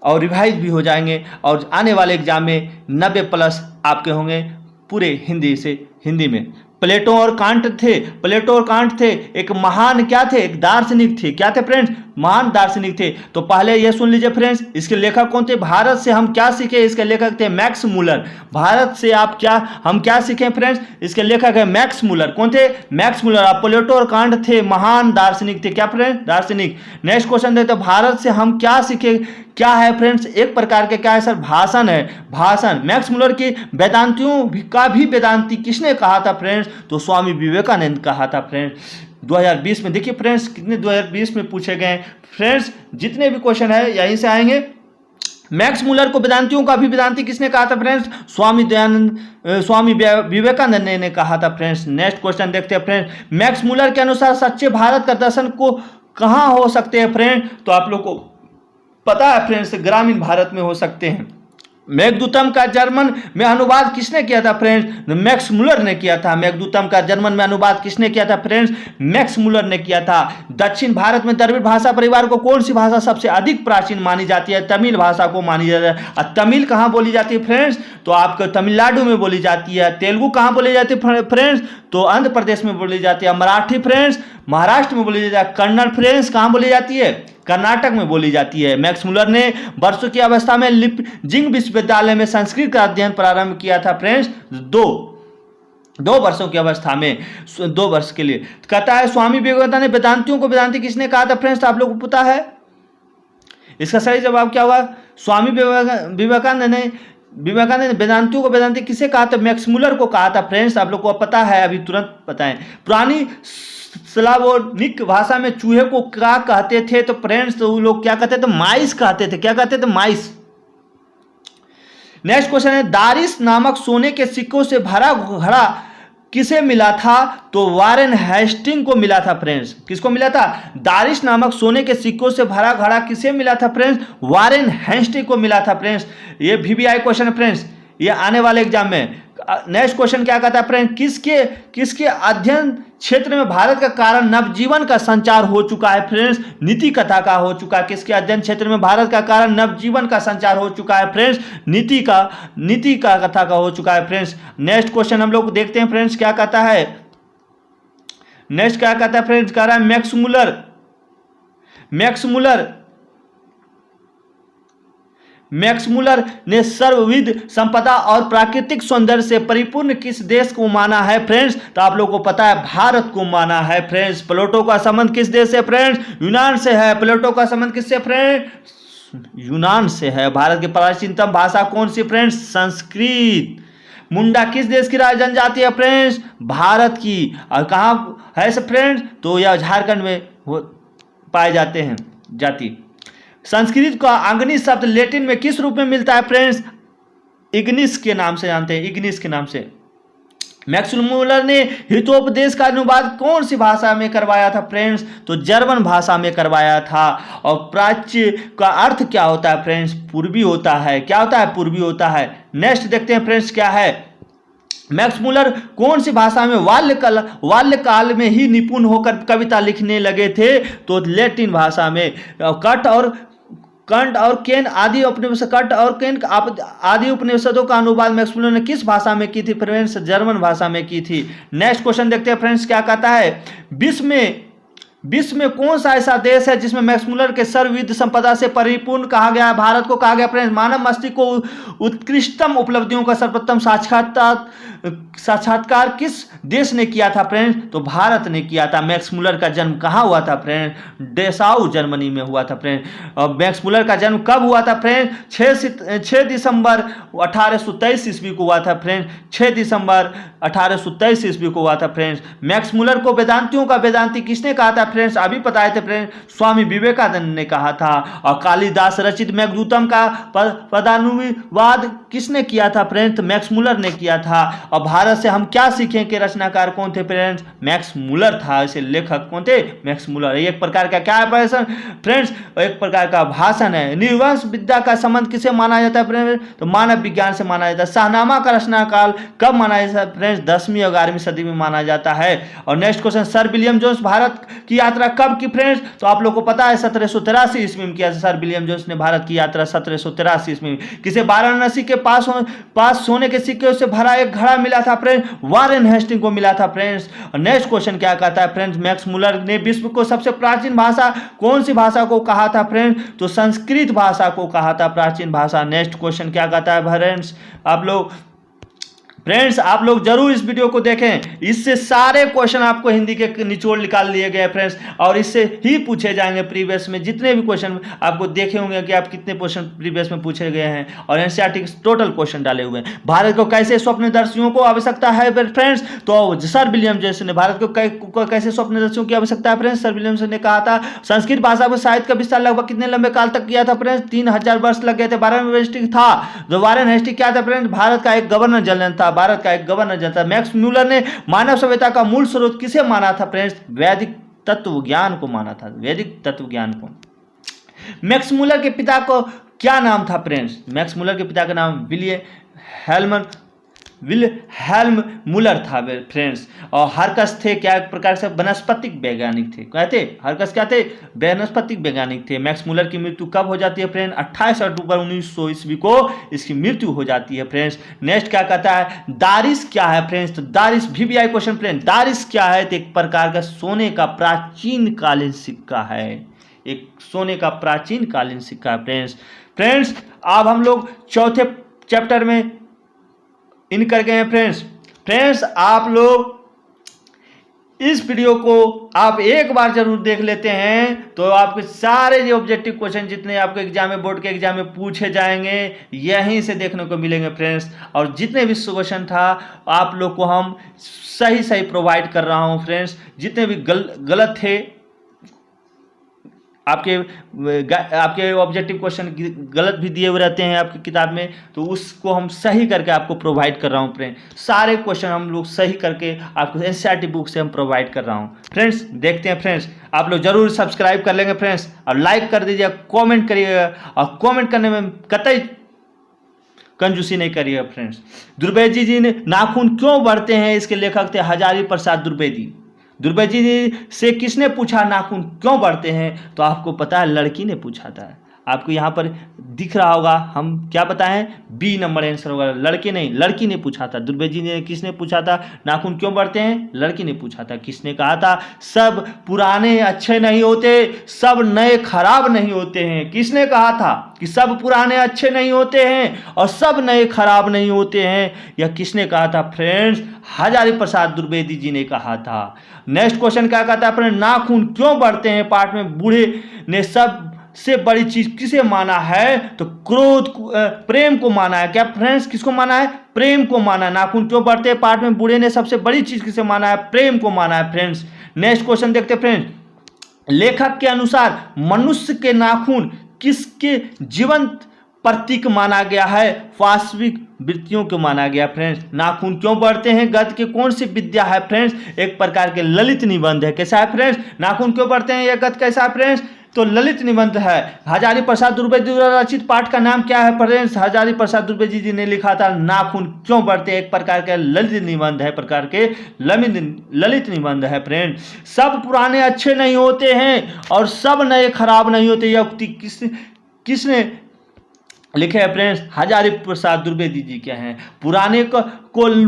और रिवाइज भी हो जाएंगे और आने वाले एग्जाम में 90+ आपके होंगे पूरे हिंदी में। प्लेटो और कांट थे एक महान क्या थे? एक दार्शनिक थे। क्या थे फ्रेंड्स? महान दार्शनिक थे। तो पहले ये सुन लीजिए फ्रेंड्स, इसके लेखक कौन थे? भारत से हम क्या सीखे? इसके लेखक थे मैक्स मुलर। भारत से हम क्या सीखे फ्रेंड्स? इसके लेखक है मैक्स मुलर। कौन थे? Max Muller. अब प्लेटो और कांट थे महान दार्शनिक थे। क्या फ्रेंड्स? दार्शनिक। नेक्स्ट क्वेश्चन देखते हैं, भारत से हम क्या सीखे? क्या है फ्रेंड्स? एक प्रकार के क्या है सर? भाषण है, भाषण। मैक्स मुलर की वेदांतियों का भी वेदांती किसने कहा था फ्रेंड्स? तो स्वामी विवेकानंद कहा था फ्रेंड्स। 2020 में देखिए फ्रेंड्स कितने 2020 में पूछे गए फ्रेंड्स। जितने भी क्वेश्चन है यहीं से आएंगे। मैक्स मुलर को वेदांतियों का भी वेदांती किसने कहा था फ्रेंड्स? स्वामी विवेकानंद ने कहा था फ्रेंड्स। नेक्स्ट क्वेश्चन देखते हैं फ्रेंड्स, मैक्स मुलर के अनुसार सच्चे भारत का दर्शन को कहां हो सकते हैं फ्रेंड? तो आप लोग को पता है फ्रेंड्स, ग्रामीण भारत में हो सकते हैं। मेघदूतम का जर्मन में अनुवाद किसने किया था फ्रेंड्स? मैक्स मुलर ने किया था। मेघदूतम का जर्मन में अनुवाद किसने किया था फ्रेंड्स? मैक्स मुलर ने किया था। दक्षिण भारत में द्रविड़ भाषा परिवार को कौन सी भाषा सबसे अधिक प्राचीन मानी जाती है? तमिल भाषा को मानी जाती है। और तमिल कहाँ बोली जाती है फ्रेंड्स? तो आपको तमिलनाडु में बोली जाती है। तेलुगु कहाँ बोली जाती है फ्रेंड्स? तो आंध्र प्रदेश में बोली जाती है। मराठी फ्रेंड्स महाराष्ट्र में बोली जाती है। कन्नड़ फ्रेंड्स कहाँ बोली जाती है? कर्नाटक में बोली जाती है। मैक्स मुलर ने वर्षों की अवस्था में लिपजिंग विश्वविद्यालय में संस्कृत का अध्ययन प्रारंभ किया था फ्रेंड्स। दो वर्षों की अवस्था में, 2 वर्ष के लिए। कहता है स्वामी विवेकानंद ने वेदांतियों को वेदांती किसने कहा था फ्रेंड्स? आप लोगों को पता है इसका सही जवाब क्या होगा? स्वामी विवेकानंद ने वेदांतियों को वेदांती किसे कहा था? मैक्स मुलर को कहा था फ्रेंड्स। आप लोग को पता है, अभी तुरंत बताएं। पुरानी स्लावोनिक भाषा में चूहे को क्या कहते थे? तो फ्रेंड्स तो वो लोग क्या कहते थे? माइस कहते थे। क्या कहते थे? माइस। नेक्स्ट क्वेश्चन है, दारिश नामक सोने के सिक्कों से भरा घड़ा किसे मिला था? तो वारेन हेस्टिंग को मिला था फ्रेंड्स। किसको मिला था? दारिश नामक सोने के सिक्कों से भरा घड़ा किसे मिला था फ्रेंड्स? वारेन हेस्टिंग को मिला था फ्रेंड्स। ये VBI क्वेश्चन है फ्रेंड्स, ये आने वाले एग्जाम में। नेक्स्ट क्वेश्चन क्या कहता है फ्रेंड? किसके अध्ययन क्षेत्र में भारत का कारण नवजीवन का संचार हो चुका है फ्रेंड्स? नीति कथा का हो चुका है। किसके अध्ययन क्षेत्र में भारत का कारण नवजीवन का संचार हो चुका है फ्रेंड्स? नीति का कथा का हो चुका है फ्रेंड्स। नेक्स्ट क्वेश्चन हम लोग देखते हैं फ्रेंड्स क्या कहता है। नेक्स्ट क्या कहता है फ्रेंड्स? कह रहा है मैक्स मुलर ने सर्वविध संपदा और प्राकृतिक सौंदर्य से परिपूर्ण किस देश को माना है फ्रेंड्स? तो आप लोगों को पता है भारत को माना है फ्रेंड्स। प्लेटो का संबंध किस देश से फ्रेंड्स? यूनान से है। प्लेटो का संबंध किससे फ्रेंड्स? यूनान से है। भारत की प्राचीनतम भाषा कौन सी फ्रेंड्स? संस्कृत। मुंडा किस देश की जनजाति है फ्रेंड्स? भारत की। और कहाँ है सब फ्रेंड्स? तो यह झारखंड में पाए जाते हैं जाति। संस्कृत का अंगनी शब्द लैटिन में किस रूप में मिलता है फ्रेंड्स? इग्निस के नाम से जानते हैं, इग्निस के नाम से। मैक्स मूलर ने हितोपदेश का अनुवाद कौन सी भाषा में करवाया था फ्रेंड्स? तो जर्मन भाषा में करवाया था। और प्राच्य का अर्थ क्या होता है फ्रेंड्स? पूर्वी होता है। क्या होता है? पूर्वी होता है। नेक्स्ट देखते हैं फ्रेंड्स क्या है। मैक्स मूलर कौन सी भाषा में बाल्यकाल में ही निपुण होकर कविता लिखने लगे थे? तो लैटिन भाषा में। कंट और केन आदि उपनिषदों का अनुवाद मैक्स मूलर ने किस भाषा में की थी फ्रेंड्स? जर्मन भाषा में की थी। नेक्स्ट क्वेश्चन देखते हैं फ्रेंड्स क्या कहता है। विश्व में कौन सा ऐसा देश है जिसमें मैक्स मूलर के सर्वविध संपदा से परिपूर्ण कहा गया है? भारत को कहा गया फ्रेंड्स। मानव मस्तिष्क को उत्कृष्टतम उपलब्धियों का सर्वोत्तम साक्षात्कार किस देश ने किया था फ्रेंड्स? तो भारत ने किया था। मैक्स मूलर का जन्म कहाँ हुआ था फ्रेंड्स? डेसाउ जर्मनी में हुआ था फ्रेंड्स। और मैक्स मूलर का जन्म कब हुआ था फ्रेंड्स? 6 दिसंबर 1823 ईस्वी को हुआ था फ्रेंड्स। 6 दिसंबर 1823 ईस्वी को हुआ था फ्रेंड्स। मैक्स मूलर को वेदांतियों का वेदांती किसने कहा था फ्रेंड्स? अभी बताए थे फ्रेंड्स, स्वामी विवेकानंद ने कहा था। और कालिदास रचित मेघदूतम का पदानुवाद किसने किया था फ्रेंड्स? तो मैक्स मूलर ने किया था। और भारत से हम क्या सीखें के रचनाकार कौन थे फ्रेंड्स? मैक्स मूलर था। इसे लेखक कौन थे? Max Muller. एक प्रकार का क्या है फ्रेंड्स? एक प्रकार का भाषण है। निर्वंश विद्या का संबंध किसे माना जाता है फ्रेंड्स? तो मानव विज्ञान से माना जाता है। शाहनामा का रचनाकाल कब माना जाता है फ्रेंड्स? 10वीं और 11वीं सदी में माना जाता है। और next question, sir William Jones Bharat की यात्रा कब की फ्रेंड्स? तो आप लोग को पता है 1783 ईस्वी में किया। सर विलियम जोन्स ने भारत की यात्रा 1783 ईस्वी में। किसे वाराणसी के पास सोने के सिक्के से भरा एक घड़ा मिला था फ्रेंड्स? वारेन हेस्टिंग को मिला था फ्रेंड्स। नेक्स्ट क्वेश्चन क्या कहता है फ्रेंड्स? मैक्स मूलर ने विश्व को सबसे प्राचीन भाषा कौन सी भाषा को कहा था फ्रेंड्स? तो संस्कृत भाषा को कहा था प्राचीन भाषा। नेक्स्ट क्वेश्चन क्या कहता है फ्रेंड्स? आप लोग जरूर इस वीडियो को देखें। इससे सारे क्वेश्चन आपको हिंदी के निचोड़ निकाल लिए गए फ्रेंड्स, और इससे ही पूछे जाएंगे प्रीवियस में। जितने भी क्वेश्चन आपको देखे होंगे कि आप कितने क्वेश्चन प्रीवियस में पूछे गए हैं, और एनसीईआरटी के टोटल क्वेश्चन डाले हुए हैं। भारत को कैसे स्वप्नदर्शियों को आवश्यकता है फ्रेंड्स? तो सर विलियम जोन्स ने भारत को कैसे स्वप्नदर्शियों की आवश्यकता है फ्रेंड्स? सर विलियम जोन्स ने कहा था। संस्कृत भाषा को साहित्य का विस्तार लगभग कितने लंबे काल तक किया था फ्रेंड्स? 3000 वर्ष लग गए थे। वारेन हेस्टिंग था। जो वारेन हेस्टिंग क्या था फ्रेंड्स? भारत का एक गवर्नर जनरल था। भारत का एक गवर्नर जनरल। मैक्स मूलर ने मानव सभ्यता का मूल स्रोत किसे माना था फ्रेंड्स? वैदिक तत्व ज्ञान को माना था। वैदिक तत्व ज्ञान को। मैक्स मूलर के पिता को क्या नाम था फ्रेंड्स? मैक्स मूलर के पिता का नाम विल्हेल्म मूलर था फ्रेंड्स। और हरकस थे क्या? एक प्रकार से वनस्पतिक वैज्ञानिक थे। कहते हरकस क्या थे? वनस्पतिक वैज्ञानिक थे। मैक्स मूलर की मृत्यु कब हो जाती है फ्रेंड्स? 28 अक्टूबर 1900 ईस्वी को इसकी मृत्यु हो जाती है फ्रेंड्स। नेक्स्ट क्या कहता है? दारिस क्या है फ्रेंड्स? तो दारिस VVI क्वेश्चन फ्रेंड्स। दारिस क्या है? तो एक प्रकार का सोने का प्राचीन कालीन सिक्का है। एक सोने का प्राचीन कालीन सिक्का है फ्रेंड्स। अब हम लोग चौथे चैप्टर में इन कर गए हैं फ्रेंड्स। आप लोग इस वीडियो को आप एक बार जरूर देख लेते हैं तो आपके सारे जो ऑब्जेक्टिव क्वेश्चन जितने आपके एग्जाम में, बोर्ड के एग्जाम में पूछे जाएंगे, यहीं से देखने को मिलेंगे फ्रेंड्स। और जितने भी क्वेश्चन था आप लोग को हम सही प्रोवाइड कर रहा हूं फ्रेंड्स। जितने भी गलत थे आपके ऑब्जेक्टिव क्वेश्चन गलत भी दिए हुए रहते हैं आपकी किताब में, तो उसको हम सही करके आपको प्रोवाइड कर रहा हूं फ्रेंड्स। सारे क्वेश्चन हम लोग सही करके आपको एनसीईआरटी बुक से हम प्रोवाइड कर रहा हूं फ्रेंड्स। देखते हैं फ्रेंड्स। आप लोग जरूर सब्सक्राइब कर लेंगे फ्रेंड्स, और लाइक कर दीजिएगा, कॉमेंट करिएगा, और कॉमेंट करने में कतई कंजूसी नहीं करिएगा फ्रेंड्स। द्विवेदी जी ने नाखून क्यों बढ़ते हैं? इसके लेखक थे हजारी प्रसाद द्विवेदी। द्विवेदी जी से किसने पूछा नाखून क्यों बढ़ते हैं? तो आपको पता है लड़की ने पूछा था। आपको यहाँ पर दिख रहा होगा, हम क्या बताएं? बी नंबर आंसर होगा। लड़के नहीं, लड़की ने पूछा था। द्विवेदी ने किसने पूछा था नाखून क्यों बढ़ते हैं? लड़की ने पूछा था। किसने कहा था? सब पुराने अच्छे नहीं होते, सब नए खराब नहीं होते हैं। किसने कहा था कि सब पुराने अच्छे नहीं होते हैं और सब नए खराब नहीं होते हैं? यह किसने कहा था फ्रेंड्स? हजारी प्रसाद द्विवेदी जी ने कहा था। नेक्स्ट क्वेश्चन क्या कहता है फ्रेंड? नाखून क्यों बढ़ते हैं? पाठ में बूढ़े ने सबसे बड़ी चीज किसे माना है? तो क्रोध, प्रेम को माना है। क्या फ्रेंड्स? किसको माना है? प्रेम को माना है। नाखून क्यों बढ़ते हैं? पाठ में बूढ़े ने सबसे बड़ी चीज किसे माना है? प्रेम को माना है फ्रेंड्स। नेक्स्ट क्वेश्चन देखते हैं फ्रेंड्स। लेखक के अनुसार मनुष्य के नाखून किसके जीवंत प्रतीक माना गया है, वास्तविक वृत्तियों को माना गया फ्रेंड्स। नाखून क्यों बढ़ते हैं, गद्य की कौन सी विद्या है फ्रेंड्स, एक प्रकार के ललित निबंध है। कैसा है फ्रेंड्स, नाखून क्यों बढ़ते हैं, यह गद्य कैसा है फ्रेंड्स, तो ललित निबंध है। हजारी प्रसाद दुर्वेदी द्वारा रचित पाठ का नाम क्या है फ्रेंड्स, हजारी प्रसाद दुर्वेदी जी ने लिखा था नाखून क्यों बढ़ते हैं, एक प्रकार के ललित निबंध है, प्रकार के ललित निबंध है फ्रेंड। सब पुराने अच्छे नहीं होते हैं और सब नए खराब नहीं होते, यह उक्ति किसने लिखे हैं फ्रेंड्स, हजारी प्रसाद द्विवेदी जी के हैं। पुराने को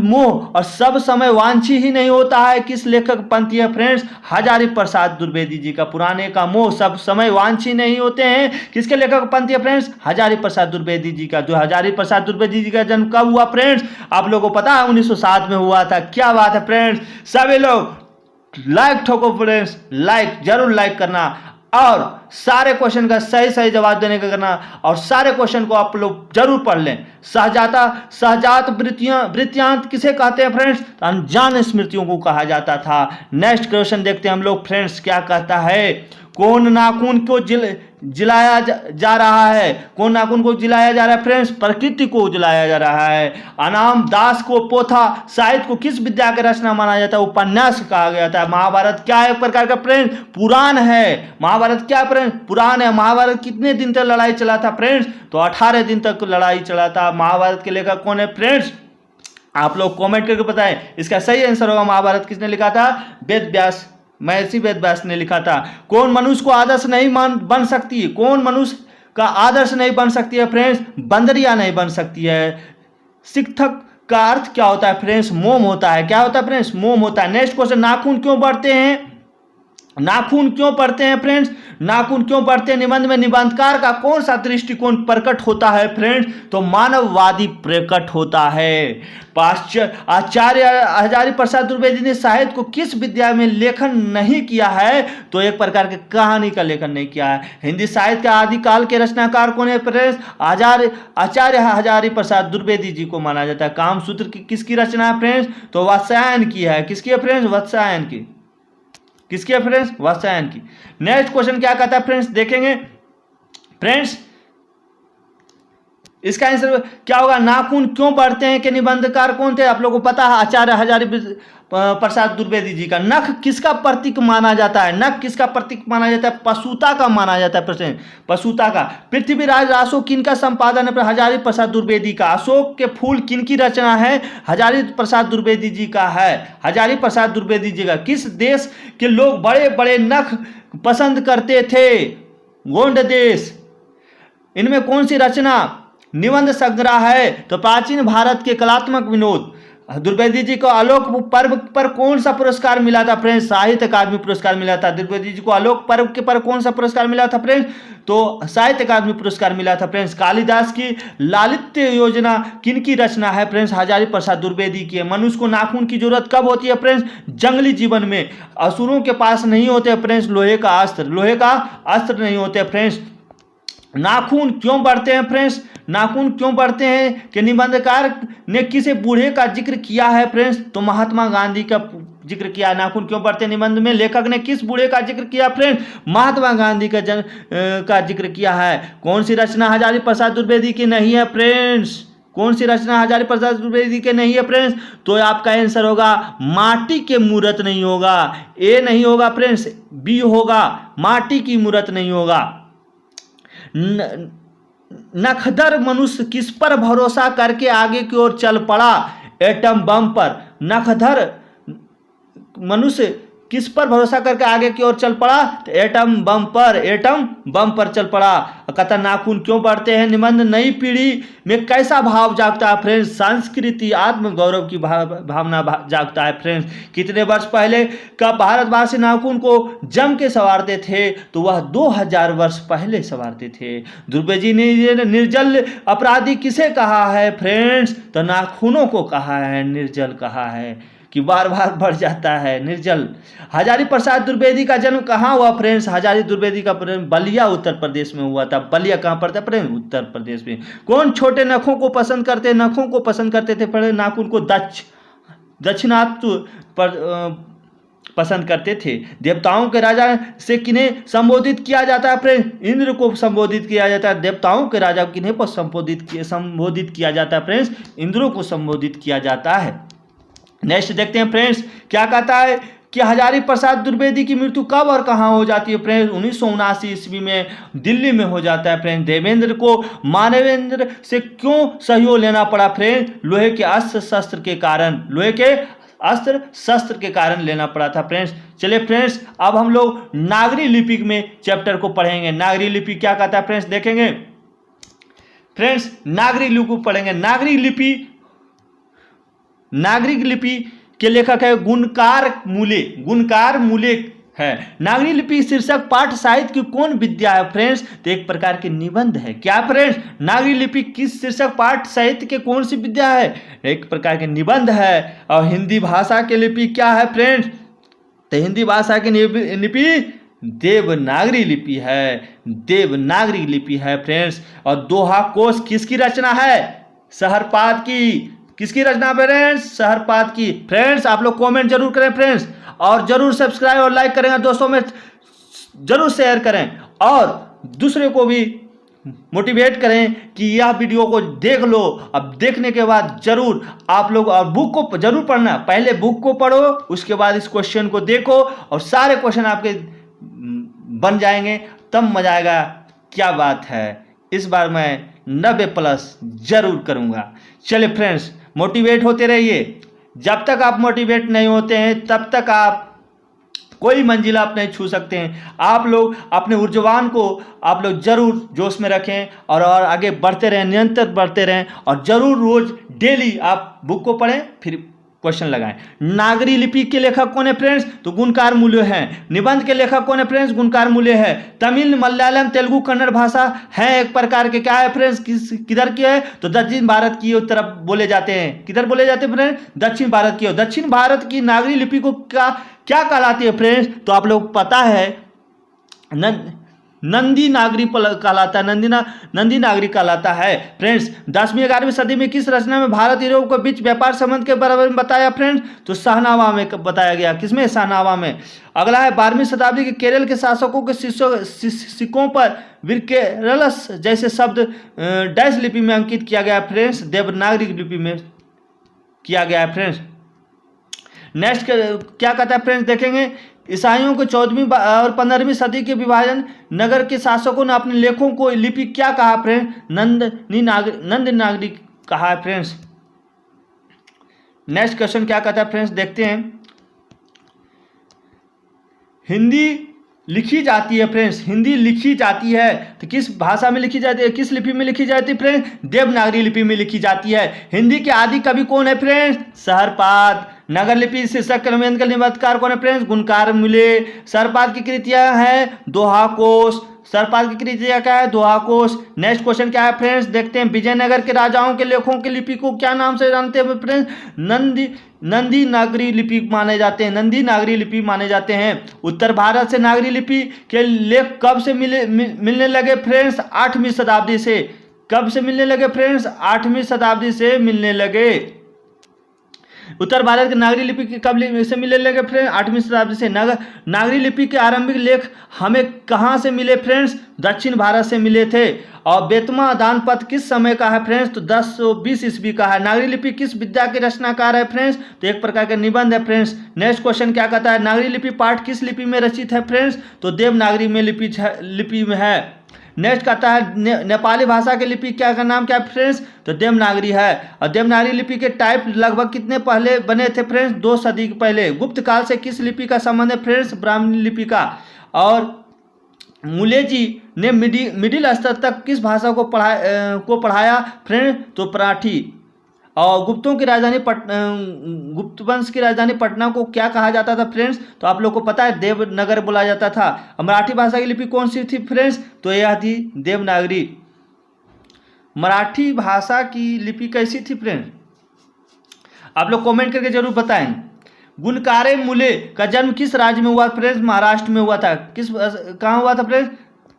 मोह और सब समय वांछी ही नहीं होता है, किस लेखक पंथी है फ्रेंड्स, हजारी प्रसाद द्विवेदी जी का। पुराने का मोह सब समय वांछी नहीं होते हैं, किसके लेखक पंथी है फ्रेंड्स, हजारी प्रसाद द्विवेदी जी का। जो हजारी प्रसाद द्विवेदी जी का जन्म कब हुआ फ्रेंड्स, आप लोगों को पता है 1907 में हुआ था। क्या बात है फ्रेंड्स, सभी लोग लाइक ठोको फ्रेंड्स, लाइक जरूर लाइक करना और सारे क्वेश्चन का सही जवाब देने का करना, और सारे क्वेश्चन को आप लोग जरूर पढ़ लें। सहजात वृत्तियांत किसे कहते हैं फ्रेंड्स, अनजान स्मृतियों को कहा जाता था। नेक्स्ट क्वेश्चन देखते हैं हम लोग फ्रेंड्स, क्या कहता है, कौन नाखून को जिलाया जा रहा है, कौन नाखून को जिलाया जा रहा है फ्रेंड्स, प्रकृति को जिलाया जा रहा है। अनाम दास को पोथा साहित्य को किस विद्या के रचना माना जाता है, उपन्यास कहा गया था। महाभारत क्या है, एक प्रकार का फ्रेंड्स पुराण है। महाभारत क्या फ्रेंड्स, पुराण है। महाभारत कितने दिन तक लड़ाई चला था फ्रेंड्स, तो 18 दिन तक लड़ाई चला था। महाभारत के लेखक कौन है फ्रेंड्स, आप लोग कॉमेंट करके बताएं। इसका सही आंसर होगा महाभारत किसने लिखा था, वेद व्यास, महर्षि वेद व्यास ने लिखा था। कौन मनुष्य को आदर्श नहीं बन सकती है, कौन मनुष्य का आदर्श नहीं बन सकती है फ्रेंड्स, बंदरिया नहीं बन सकती है। शिक्षक का अर्थ क्या होता है फ्रेंड्स, मोम होता है। क्या होता है फ्रेंड्स, मोम होता है। नेक्स्ट क्वेश्चन, नाखून क्यों बढ़ते हैं, नाखून क्यों बढ़ते हैं फ्रेंड्स, नाखून क्यों बढ़ते हैं निबंध में निबंधकार का कौन सा दृष्टिकोण प्रकट होता है फ्रेंड्स, तो मानववादी प्रकट होता है। आचार्य हजारी प्रसाद द्विवेदी ने साहित्य को किस विद्या में लेखन नहीं किया है, तो एक प्रकार के कहानी का लेखन नहीं किया है। हिंदी साहित्य के आदिकाल के रचनाकार कौन है फ्रेंड्स, आचार्य हजारी प्रसाद द्विवेदी जी को माना जाता है। कामसूत्र की किसकी रचना है फ्रेंड्स, तो वात्स्यायन की है। किसकी है फ्रेंड्स, वात्स्यायन की। किसकी है फ्रेंड्स, वात्स्यायन की। नेक्स्ट क्वेश्चन क्या कहता है फ्रेंड्स, देखेंगे फ्रेंड्स, इसका आंसर क्या होगा, नाखून क्यों बढ़ते हैं के निबंधकार कौन थे, आप लोगों को पता है, आचार्य हजारी प्रसाद द्विवेदी जी का। नख किसका प्रतीक माना जाता है, नख किसका प्रतीक माना जाता है, पशुता का माना जाता है प्रश्न, पशुता का। पृथ्वीराज रासो किनका संपादन है, हजारी प्रसाद द्विवेदी का। अशोक के फूल किनकी रचना है, हजारी प्रसाद द्विवेदी जी का है, हजारी प्रसाद द्विवेदी जी का। किस देश के लोग बड़े बड़े नख पसंद करते थे, गोंड देश। इनमें कौन सी रचना निबंध संग्रह है, तो प्राचीन भारत के कलात्मक विनोद। द्विवेदी जी को आलोक पर्व पर कौन सा पुरस्कार मिला था फ्रेंड्स, साहित्य अकादमी पुरस्कार मिला था। द्विवेदी जी को आलोक पर्व के पर कौन सा पुरस्कार मिला था फ्रेंड्स, तो साहित्य अकादमी पुरस्कार मिला था फ्रेंड्स। कालिदास की लालित्य योजना किनकी रचना है फ्रेंड्स, हजारी प्रसाद द्विवेदी की है। मनुष्य को नाखून की जरूरत कब होती है फ्रेंड्स, जंगली जीवन में। असुरों के पास नहीं होते फ्रेंड्स लोहे का अस्त्र, लोहे का अस्त्र नहीं होते फ्रेंड्स। नाखून क्यों बढ़ते हैं फ्रेंड्स, नाखून क्यों बढ़ते हैं कि निबंधकार ने किसे बूढ़े का जिक्र किया है फ्रेंड्स, तो महात्मा गांधी का जिक्र किया। नाखून क्यों बढ़ते हैं निबंध में लेखक ने किस बूढ़े का जिक्र किया फ्रेंड्स, महात्मा गांधी का जिक्र किया है। कौन सी रचना हजारी प्रसाद द्विवेदी की नहीं है फ्रेंड्स, कौन सी रचना हजारी प्रसाद द्विवेदी के नहीं है फ्रेंड्स, तो आपका आंसर होगा माटी के मूर्त नहीं होगा, ए नहीं होगा फ्रेंड्स, बी होगा, माटी की मूर्त नहीं होगा। नखदर मनुष्य किस पर भरोसा करके आगे की ओर चल पड़ा, एटम बम पर। नखदर मनुष्य किस पर भरोसा करके आगे की ओर चल पड़ा, तो एटम बम पर, एटम बम पर चल पड़ा। कहता नाखून क्यों बढ़ते हैं निबंध नई पीढ़ी में कैसा भाव जागता है फ्रेंड्स, संस्कृति आत्मगौरव की भावना जागता है फ्रेंड्स। कितने वर्ष पहले का भारतवासी नाखून को जम के संवारते थे, तो वह 2000 वर्ष पहले संवारते थे। द्विवेदी ने निर्जल अपराधी किसे कहा है फ्रेंड्स, तो नाखूनों को कहा है, निर्जल कहा है कि बार बार बढ़ जाता है, निर्जल। हजारी प्रसाद द्विवेदी का जन्म कहाँ हुआ फ्रेंड्स, हजारी द्विवेदी का बलिया उत्तर प्रदेश में हुआ था। बलिया कहाँ पड़ता है फ्रेंड्स, उत्तर प्रदेश में। कौन छोटे नखों को पसंद करते, नखों को पसंद करते थे फ्रेंड्स, नाखून को दक्षिणात्य पसंद करते थे। देवताओं के राजा से किन्हें संबोधित किया जाता है फ्रेंड्स? इंद्र को संबोधित किया जाता है। देवताओं के राजा किन्हें पर संबोधित किया जाता है फ्रेंड्स? इंद्रों को संबोधित किया जाता है। नेक्स्ट देखते हैं फ्रेंड्स, क्या कहता है कि हजारी प्रसाद द्विवेदी की मृत्यु कब और कहाँ हो जाती है फ्रेंड्स? 1979 ईस्वी में दिल्ली में हो जाता है फ्रेंड्स। देवेंद्र को मानवेंद्र से क्यों सहयोग लेना पड़ा फ्रेंड्स? लोहे के अस्त्र शस्त्र के कारण, लोहे के अस्त्र शस्त्र के कारण लेना पड़ा था फ्रेंड्स। चलिए फ्रेंड्स, अब हम लोग नागरी लिपि में चैप्टर को पढ़ेंगे। नागरी लिपि क्या कहता है फ्रेंड्स, देखेंगे फ्रेंड्स। नागरी लिपि पढ़ेंगे। नागरिक लिपि के लेखक है गुणकार मूले। गुणकार मूले है। नागरी लिपि शीर्षक पाठ साहित्य की कौन विद्या है फ्रेंड्स? तो एक प्रकार के निबंध है। क्या फ्रेंड्स? नागरी लिपि किस शीर्षक पाठ साहित्य के कौन सी विद्या है? एक प्रकार के निबंध है। और हिंदी भाषा की लिपि क्या है फ्रेंड्स? तो हिंदी भाषा की लिपि देवनागरी लिपि है। देवनागरी लिपि है फ्रेंड्स। और दोहा कोश किसकी रचना है? सहरपाद की। किसकी रचना फ्रेंड्स? सहरपाद की। फ्रेंड्स आप लोग कमेंट जरूर करें फ्रेंड्स, और जरूर सब्सक्राइब और लाइक करें, दोस्तों में जरूर शेयर करें, और दूसरे को भी मोटिवेट करें कि यह वीडियो को देख लो। अब देखने के बाद जरूर आप लोग और बुक को जरूर पढ़ना। पहले बुक को पढ़ो, उसके बाद इस क्वेश्चन को देखो, और सारे क्वेश्चन आपके बन जाएंगे, तब मजा आएगा। क्या बात है, इस बार मैं 90+ जरूर करूंगा। चलिए फ्रेंड्स, मोटिवेट होते रहिए। जब तक आप मोटिवेट नहीं होते हैं तब तक आप कोई मंजिल आप नहीं छू सकते हैं। आप लोग अपने ऊर्जवान को आप लोग जरूर जोश में रखें, और आगे बढ़ते रहें, निरंतर बढ़ते रहें, और जरूर रोज डेली आप बुक को पढ़ें, फिर क्वेश्चन लगाएं। नागरी लिपि के लेखक कौन है फ्रेंड्स? तो गुणकार मूल्य हैं। निबंध के लेखक कौन है फ्रेंड्स? गुणकार मूल्य है। तमिल, मलयालम, तेलुगु, कन्नड़ भाषा है एक प्रकार के क्या है फ्रेंड्स? किधर की है? तो दक्षिण भारत की तरफ बोले जाते हैं। किधर बोले जाते हैं फ्रेंड्स? दक्षिण भारत की। दक्षिण भारत की नागरी लिपि को क्या कहलाती है फ्रेंड्स? तो आप लोग पता है नंदी नागरी कहलाता है। नंदी नागरी कहलाता है फ्रेंड्स। 10वीं 11वीं सदी में किस रचना में भारत यूरोप के बीच व्यापार संबंध के बारे में बताया फ्रेंड्स? तो शाहनामा में बताया गया। किसमें? शाहनामा में। अगला है 12वीं शताब्दी के केरल के शासकों के सिक्कों पर विरकेरलस जैसे शब्द डैश लिपि में अंकित किया गया फ्रेंड्स? देवनागरी लिपि में किया गया है फ्रेंड्स। नेक्स्ट क्या कहता है फ्रेंड्स, देखेंगे। ईसाइयों के 14वीं और 15वीं सदी के विभाजन नगर के शासकों ने अपने लेखों को लिपि क्या कहा फ्रेंड्स? नंद नागरी कहा है फ्रेंड्स। नेक्स्ट क्वेश्चन क्या कहता है फ्रेंड्स, देखते हैं। हिंदी लिखी जाती है फ्रेंड्स। हिंदी लिखी जाती है तो किस भाषा में लिखी जाती है? किस लिपि में लिखी जाती है फ्रेंड्स? देवनागरी लिपि में लिखी जाती है। हिंदी के आदि कवि कौन है फ्रेंड्स? सहरपाद। नगर लिपि शीर्षक क्रमबद्ध निबंधकार कौन है फ्रेंड्स? गुणकार मूले। सहरपाद की कृतियां हैं दोहा कोश। सहरपाद की कृतियां क्या है? दोहा कोश। नेक्स्ट क्वेश्चन क्या है फ्रेंड्स, देखते हैं। विजयनगर के राजाओं के लेखों की लिपि को क्या नाम से जानते हैं फ्रेंड्स? नंदी नागरी लिपि माने जाते हैं। नंदी नागरी लिपि माने जाते हैं। उत्तर भारत से नागरी लिपि के लेख कब से मिलने लगे फ्रेंड्स? 8वीं शताब्दी से। कब से मिलने लगे फ्रेंड्स? 8वीं शताब्दी से मिलने लगे। उत्तर भारत के नागरी लिपि के कब से मिलने लगे फ्रेंड्स? 8वीं शताब्दी से। नागरी लिपि के आरंभिक लेख हमें कहाँ से मिले फ्रेंड्स? दक्षिण भारत से मिले थे। और बेतमा दानपत्र किस समय का है फ्रेंड्स? तो 1020 ईस्वी का है। नागरी लिपि किस विद्या के रचनाकार है फ्रेंड्स? तो एक प्रकार का निबंध है फ्रेंड्स। नेक्स्ट क्वेश्चन क्या कहता है, नागरी लिपि पाठ किस लिपि में रचित है फ्रेंड्स? तो देवनागरी में लिपि में है। नेक्स्ट कहता है नेपाली भाषा की लिपि क्या का नाम क्या है फ्रेंड्स? तो देवनागरी है। और देवनागरी लिपि के टाइप लगभग कितने पहले बने थे फ्रेंड्स? 2 सदी पहले। गुप्त काल से किस लिपि का संबंध है फ्रेंड्स? ब्राह्मणी लिपि का। और मूले जी ने मिडिल स्तर तक किस भाषा को पढ़ाया फ्रेंड्स? तो मराठी। और गुप्तों की राजधानी गुप्त वंश की राजधानी पटना को क्या कहा जाता था फ्रेंड्स? तो आप लोग को पता है देवनगर बोला जाता था। मराठी भाषा की लिपि कौन सी थी फ्रेंड्स? तो यह थी देवनागरी। मराठी भाषा की लिपि कैसी थी फ्रेंड्स? आप लोग कमेंट करके जरूर बताएं। गुणकारे मूले का जन्म किस राज्य में हुआ फ्रेंड्स? महाराष्ट्र में हुआ था। कहाँ हुआ था फ्रेंड्स?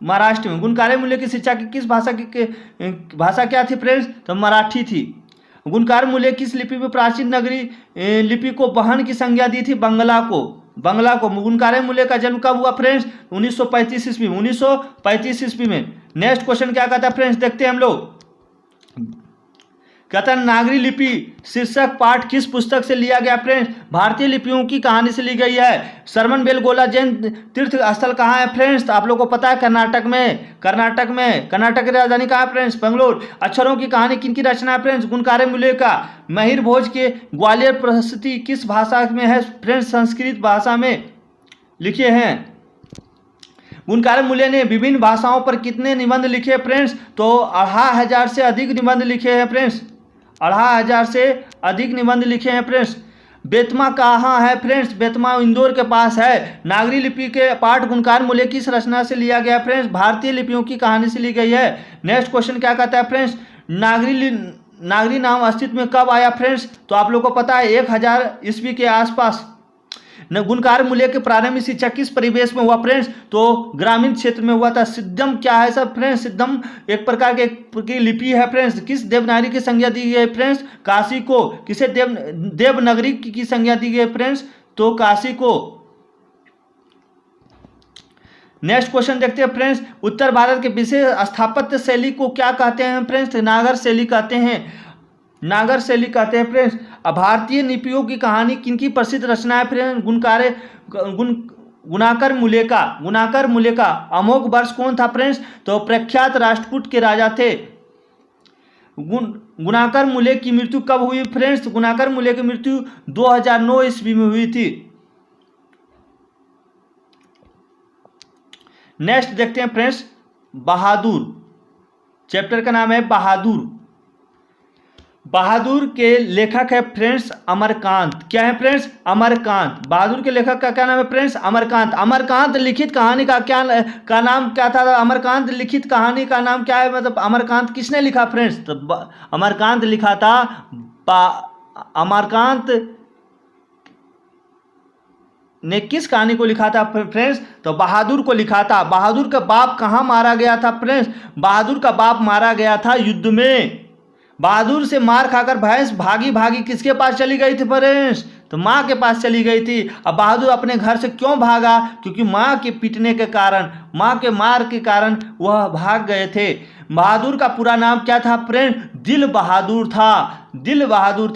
महाराष्ट्र में। गुणकारे मूले की शिक्षा की किस भाषा क्या थी फ्रेंड्स? तो मराठी थी। गुणकार मूल्य किस लिपि में प्राचीन नगरी लिपि को बहन की संज्ञा दी थी? बंगला को। बंगला को। गुणकारी मूल्य का जन्म कब हुआ फ्रेंड्स? 1935 ईस्वी में, 1935 ईस्वी में। नेक्स्ट क्वेश्चन क्या कहता है फ्रेंड्स, देखते हैं हम लोग। कहता है नागरी लिपि शीर्षक पाठ किस पुस्तक से लिया गया फ्रेंड्स? भारतीय लिपियों की कहानी से ली गई है। श्रवणबेलगोला जैन तीर्थ स्थल कहाँ है फ्रेंड्स? तो आप लोगों को पता है कर्नाटक में। कर्नाटक की राजधानी कहाँ है फ्रेंड्स? बेंगलोर। अक्षरों की कहानी किनकी रचना है फ्रेंड्स? गुणकारी मूल्य का। महिर भोज के ग्वालियर प्रस्तुति किस भाषा में है फ्रेंड्स? संस्कृत भाषा में लिखे हैं। गुणकारी मूल्य ने विभिन्न भाषाओं पर कितने निबंध लिखे फ्रेंड्स? तो 2500 से अधिक निबंध लिखे हैं फ्रेंड्स। 2500 से अधिक निबंध लिखे हैं फ्रेंड्स। बेतमा कहाँ है फ्रेंड्स? बेतमा इंदौर के पास है। नागरी लिपि के पाठ गुणकारी मूल्य किस रचना से लिया गया फ्रेंड्स? भारतीय लिपियों की कहानी से ली गई है। नेक्स्ट क्वेश्चन क्या कहता है फ्रेंड्स? नागरी नाम अस्तित्व में कब आया फ्रेंड्स? तो आप लोगों को पता है 1000 ईस्वी के आसपास। गुणकारी मूल्य के प्रारंभिक शिक्षा किस परिवेश में हुआ फ्रेंड्स? तो ग्रामीण क्षेत्र में हुआ था। सिद्धम क्या है सब फ्रेंड्स? सिद्धम एक प्रकार की लिपि है फ्रेंड्स। किस देवनागरी की संज्ञा दी गई फ्रेंड्स? काशी को। किसे देवनागरी की संज्ञा दी गई फ्रेंड्स? तो काशी को। नेक्स्ट क्वेश्चन देखते हैं फ्रेंड्स। उत्तर भारत के विशेष स्थापत्य शैली को क्या कहते हैं फ्रेंड्स? नागर शैली कहते हैं। नागर शैली कहते हैं फ्रेंड्स। भारतीय लिपियों की कहानी किनकी प्रसिद्ध रचना है फ्रेंड्स? गुणाकर मूल्य का। अमोघ वर्ष कौन था फ्रेंड्स? तो प्रख्यात राष्ट्रकूट के राजा थे। गुणाकर मूल्य की मृत्यु कब हुई फ्रेंड्स? गुणाकर मूल्य की मृत्यु 2009 ईस्वी में हुई थी। नेक्स्ट देखते हैं फ्रेंड्स बहादुर। चैप्टर का नाम है बहादुर। बहादुर के लेखक है फ्रेंड्स अमरकांत। क्या है फ्रेंड्स? अमरकांत। बहादुर के लेखक का क्या नाम है फ्रेंड्स? अमरकांत। अमरकांत लिखित कहानी का नाम क्या था? अमरकांत लिखित कहानी का नाम क्या है? मतलब अमरकांत किसने लिखा फ्रेंड्स? तो अमरकांत लिखा था अमरकांत ने किस कहानी को लिखा था फ्रेंड्स? तो बहादुर को लिखा था। बहादुर का बाप कहाँ मारा गया था फ्रेंड्स? बहादुर का बाप मारा गया था युद्ध में। बहादुर से मार खाकर भैंस भागी किसके पास चली गई थी फ्रेंड्स? तो माँ के पास चली गई थी। अब बहादुर अपने घर से क्यों भागा? क्योंकि माँ के पीटने के कारण, माँ के मार के कारण वह भाग गए थे। बहादुर का पूरा नाम क्या था फ्रेंड? दिल बहादुर था। दिल बहादुर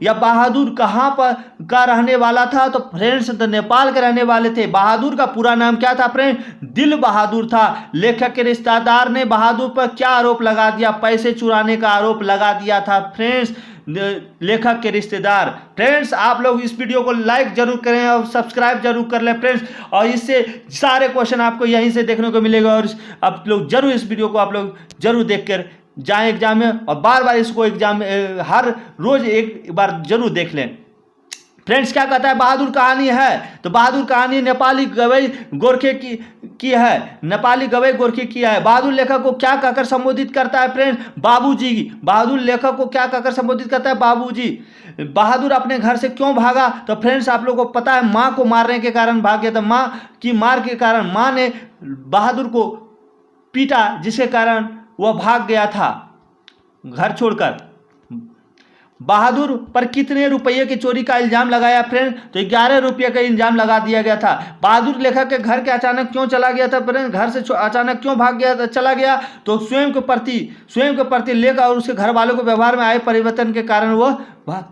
या बहादुर कहाँ पर का रहने वाला था? तो फ्रेंड्स तो नेपाल के रहने वाले थे। बहादुर का पूरा नाम क्या था फ्रेंड? दिल बहादुर था। लेखक के रिश्तेदार ने बहादुर पर क्या आरोप लगा दिया? पैसे चुराने का आरोप लगा दिया था फ्रेंड्स लेखक के रिश्तेदार। फ्रेंड्स आप लोग इस वीडियो को लाइक जरूर करें और सब्सक्राइब जरूर कर लें फ्रेंड्स, और इससे सारे क्वेश्चन आपको यहीं से देखने को मिलेगा। और आप लोग जरूर इस वीडियो को आप लोग जरूर देखकर जाएं एग्जाम में, और बार बार इसको एग्जाम में हर रोज एक बार जरूर देख लें। फ्रेंड्स क्या कहता है? बहादुर कहानी है। तो बहादुर कहानी नेपाली गवई गोरखे की है। नेपाली गवई गोरखे की है। बहादुर लेखक को क्या कहकर संबोधित करता है फ्रेंड्स? बाबूजी। बहादुर लेखक को क्या कहकर संबोधित करता है? बाबूजी। बहादुर अपने घर से क्यों भागा? तो फ्रेंड्स आप लोगों को पता है माँ को मारने के कारण भाग गया था। माँ की मार के कारण माँ ने बहादुर को पीटा, जिसके कारण वह भाग गया था घर छोड़कर। बहादुर पर कितने रुपये की चोरी का इल्जाम लगाया फ्रेंड? तो 11 रुपये का इल्जाम लगा दिया गया था। बहादुर लेखक के घर के अचानक क्यों चला गया था फ्रेंड? घर से अचानक क्यों भाग गया चला गया? तो स्वयं के प्रति लेखक और उसके घर वालों के व्यवहार में आए परिवर्तन के कारण वह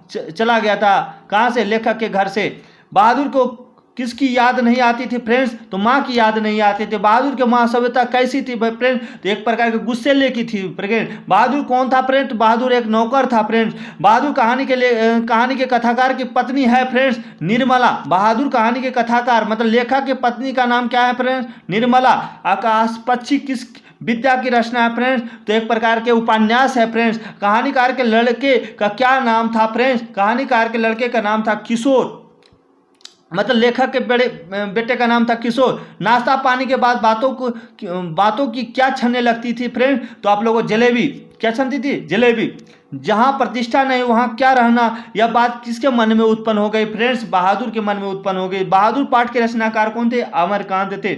चला गया था। कहाँ से? लेखक के घर से। बहादुर को किसकी याद नहीं आती थी फ्रेंड्स? तो माँ की याद नहीं आती थी। बहादुर की माँ सभ्यता कैसी थी फ्रेंड्स? तो एक प्रकार के गुस्सेले की थी फ्रेंड। बहादुर कौन था फ्रेंड्स? बहादुर एक नौकर था फ्रेंड्स। बहादुर कहानी के कथाकार की पत्नी है फ्रेंड्स निर्मला। बहादुर कहानी के कथाकार मतलब लेखक की पत्नी का नाम क्या है फ्रेंड्स? निर्मला। आकाश पक्षी किस विद्या की रचना है फ्रेंड्स? तो एक प्रकार के उपन्यास है फ्रेंड्स। कहानीकार के लड़के का क्या नाम था फ्रेंड्स? कहानीकार के लड़के का नाम था किशोर, मतलब लेखक के बेटे का नाम था किशोर। नाश्ता पानी के बाद बातों की क्या छनने लगती थी फ्रेंड? तो आप लोगों को जलेबी क्या छनती थी? जलेबी। जहां प्रतिष्ठा नहीं वहां क्या रहना, यह बात किसके मन में उत्पन्न हो गई फ्रेंड्स? बहादुर के मन में उत्पन्न हो गई। बहादुर पाठ के रचनाकार कौन थे? अमरकांत थे।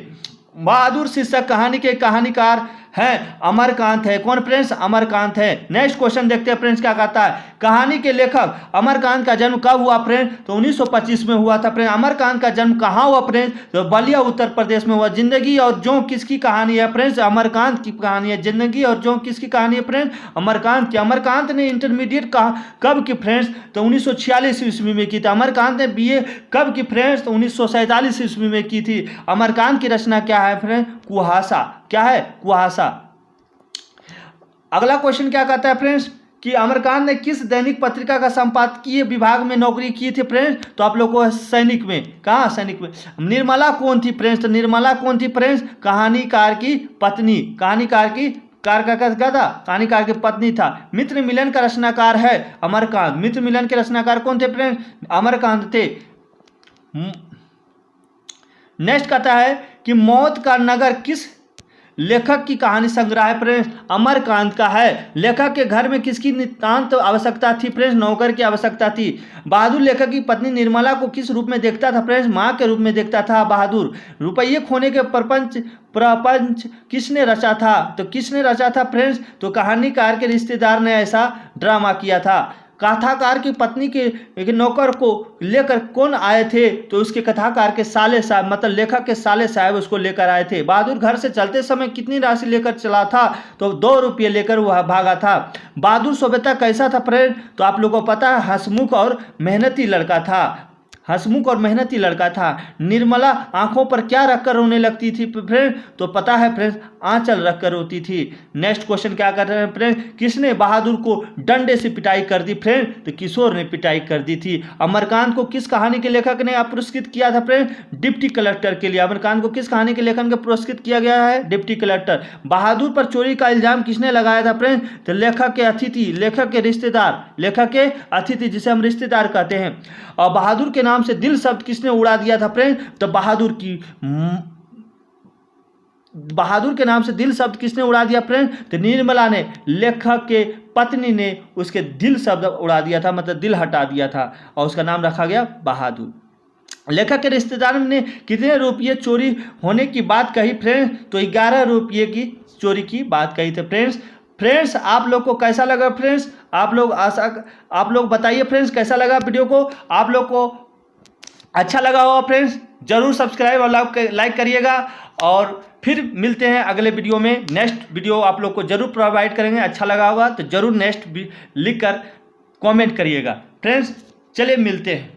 बहादुर शीर्षक कहानी के कहानीकार है अमरकांत है। कौन फ्रेंड्स? अमरकांत है। नेक्स्ट क्वेश्चन देखते हैं फ्रेंड्स क्या कहता है। कहानी के लेखक अमरकांत का जन्म कब हुआ फ्रेंड्स? तो 1925 में हुआ था फ्रेंड्स। अमरकांत का जन्म कहाँ हुआ फ्रेंड्स? तो बलिया उत्तर प्रदेश में हुआ। जिंदगी और जोंक किसकी कहानी है फ्रेंड्स? अमरकांत की कहानी है। जिंदगी और जोंक किसकी कहानी है फ्रेंड्स? अमरकांत की। अमरकांत ने इंटरमीडिएट कब की फ्रेंड्स? तो 1946 ईस्वी में की थी। अमरकांत ने बीए कब की फ्रेंड्स? तो 1947 ईस्वी में की थी। अमरकांत की रचना क्या है फ्रेंड्स? कुहासा। क्या है? कुहासा। अगला क्वेश्चन क्या कहता है फ्रेंड्स कि अमरकांत ने किस दैनिक पत्रिका का संपादकीय विभाग में नौकरी की थी फ्रेंड्स? तो आप लोगों को सैनिक में। कहाँ? सैनिक में। निर्मला कौन थी फ्रेंड्स? तो निर्मला कौन थी फ्रेंड्स? कहानीकार की पत्नी। कहानीकार की कार का क्या था? कहानीकार की पत्नी था। मित्र मिलन का रचनाकार है अमरकांत। मित्र मिलन के रचनाकार कौन थे फ्रेंड्स? अमरकांत थे। नेक्स्ट कहता है कि मौत का नगर किस लेखक की कहानी संग्रह है फ्रेंड्स? अमरकांत का है। लेखक के घर में किसकी नितांत आवश्यकता थी फ्रेंड्स? नौकर की आवश्यकता थी। बहादुर लेखक की पत्नी निर्मला को किस रूप में देखता था फ्रेंड्स? मां के रूप में देखता था बहादुर। रुपये खोने के प्रपंच किसने रचा था? तो किसने रचा था फ्रेंड्स? तो कहानीकार के रिश्तेदार ने ऐसा ड्रामा किया था। कथाकार की पत्नी के नौकर को लेकर कौन आए थे? तो उसके कथाकार के साले साहब, मतलब लेखक के साले साहब उसको लेकर आए थे। बहादुर घर से चलते समय कितनी राशि लेकर चला था? तो 2 रुपये लेकर वह भागा था। बहादुर सभ्यता कैसा था फ्रेंड? तो आप लोगों को पता है हंसमुख और मेहनती लड़का था। हंसमुख और मेहनती लड़का था। निर्मला आंखों पर क्या रखकर रोने लगती थी फ्रेंड? तो पता है फ्रेंड्स आंचल रखकर रोती थी। नेक्स्ट क्वेश्चन क्या कर रहे हैं फ्रेंड? किसने बहादुर को डंडे से पिटाई कर दी फ्रेंड? तो किशोर ने पिटाई कर दी थी। अमरकांत को किस कहानी के लेखक ने पुरस्कृत किया था फ्रेंड? डिप्टी कलेक्टर के लिए। अमरकांत को किस कहानी के लेखक ने पुरस्कृत किया गया है? Deputy collector. बहादुर पर चोरी का इल्जाम किसने लगाया था फ्रेंड? तो लेखक के अतिथि, लेखक के रिश्तेदार, लेखक के अतिथि जिसे हम रिश्तेदार कहते हैं। और बहादुर के नाम से दिल शब्द किसने उड़ा दिया था फ्रेंड? तो बहादुर के नाम से दिल शब्द किसने उड़ा दिया फ्रेंड? तो निर्मला ने। लेखक के पत्नी ने उसके दिल शब्द उड़ा दिया था, मतलब दिल हटा दिया था और उसका नाम रखा गया बहादुर। लेखक के रिश्तेदार ने कितने रुपये चोरी होने की बात कही फ्रेंड? तो 11 रुपये की चोरी की बात कही थी फ्रेंड्स आप लोग को कैसा लगा फ्रेंड्स? आप लोग बताइए फ्रेंड्स कैसा लगा वीडियो को? आप लोग को अच्छा लगा होगा फ्रेंड्स? जरूर सब्सक्राइब और लाइक करिएगा और फिर मिलते हैं अगले वीडियो में। नेक्स्ट वीडियो आप लोग को जरूर प्रोवाइड करेंगे। अच्छा लगा होगा तो जरूर नेक्स्ट लिख कर कॉमेंट करिएगा फ्रेंड्स। चलिए मिलते हैं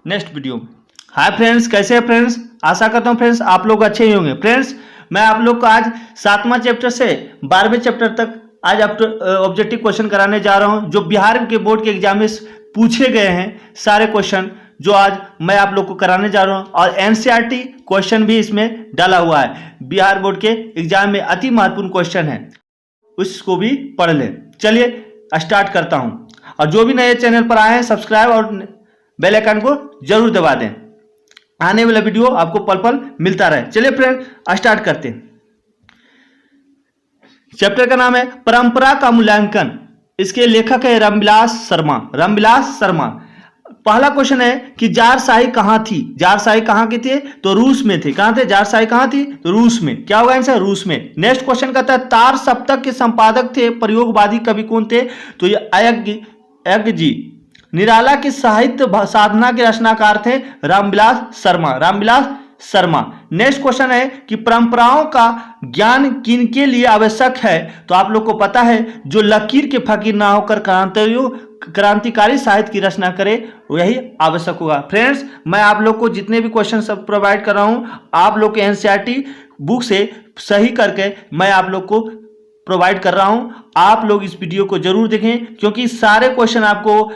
नेक्स्ट वीडियो में। हाय फ्रेंड्स, कैसे हैं फ्रेंड्स? आशा करता हूँ फ्रेंड्स आप लोग अच्छे ही होंगे। फ्रेंड्स मैं आप लोग को आज 7वां चैप्टर से 12वें चैप्टर तक आज ऑब्जेक्टिव क्वेश्चन कराने जा रहा हूं, जो बिहार के बोर्ड के एग्जाम में पूछे गए हैं सारे क्वेश्चन, जो आज मैं आप लोग को कराने जा रहा हूं। और एनसीईआरटी क्वेश्चन भी इसमें डाला हुआ है। बिहार बोर्ड के एग्जाम में अति महत्वपूर्ण क्वेश्चन है, उसको भी पढ़ लें। चलिए स्टार्ट करता हूं। और जो भी नए चैनल पर आए हैं सब्सक्राइब और बेल आइकन को जरूर दबा दें, आने वाला वीडियो आपको पल पल मिलता रहे। चलिए फ्रेंड स्टार्ट करते हैं। चैप्टर का नाम है परंपरा का मूल्यांकन। इसके लेखक है रामविलास शर्मा। पहला क्वेश्चन है कि जारशाही कहां थी? जारशाही कहां की थी? तो रूस में थे। कहां थे? जारशाही कहां थी? तो रूस में। क्या होगा आंसर? रूस में। नेक्स्ट क्वेश्चन कहता है तार सप्तक के संपादक थे प्रयोगवादी कवि कौन थे? तो ये अय्यज जी। निराला की साहित्य साधना के रचनाकार थे रामविलास शर्मा। नेक्स्ट क्वेश्चन है कि परंपराओं का ज्ञान किनके लिए आवश्यक है? तो आप लोग को पता है जो लकीर के फकीर ना होकर क्रांतिकारी साहित्य की रचना करे वही आवश्यक होगा। फ्रेंड्स मैं आप लोग को जितने भी क्वेश्चन सब प्रोवाइड कर रहा हूं आप लोग के एनसीईआरटी बुक से सही करके मैं आप लोग को प्रोवाइड कर रहा हूं। आप लोग इस वीडियो को जरूर देखें, क्योंकि सारे क्वेश्चन आपको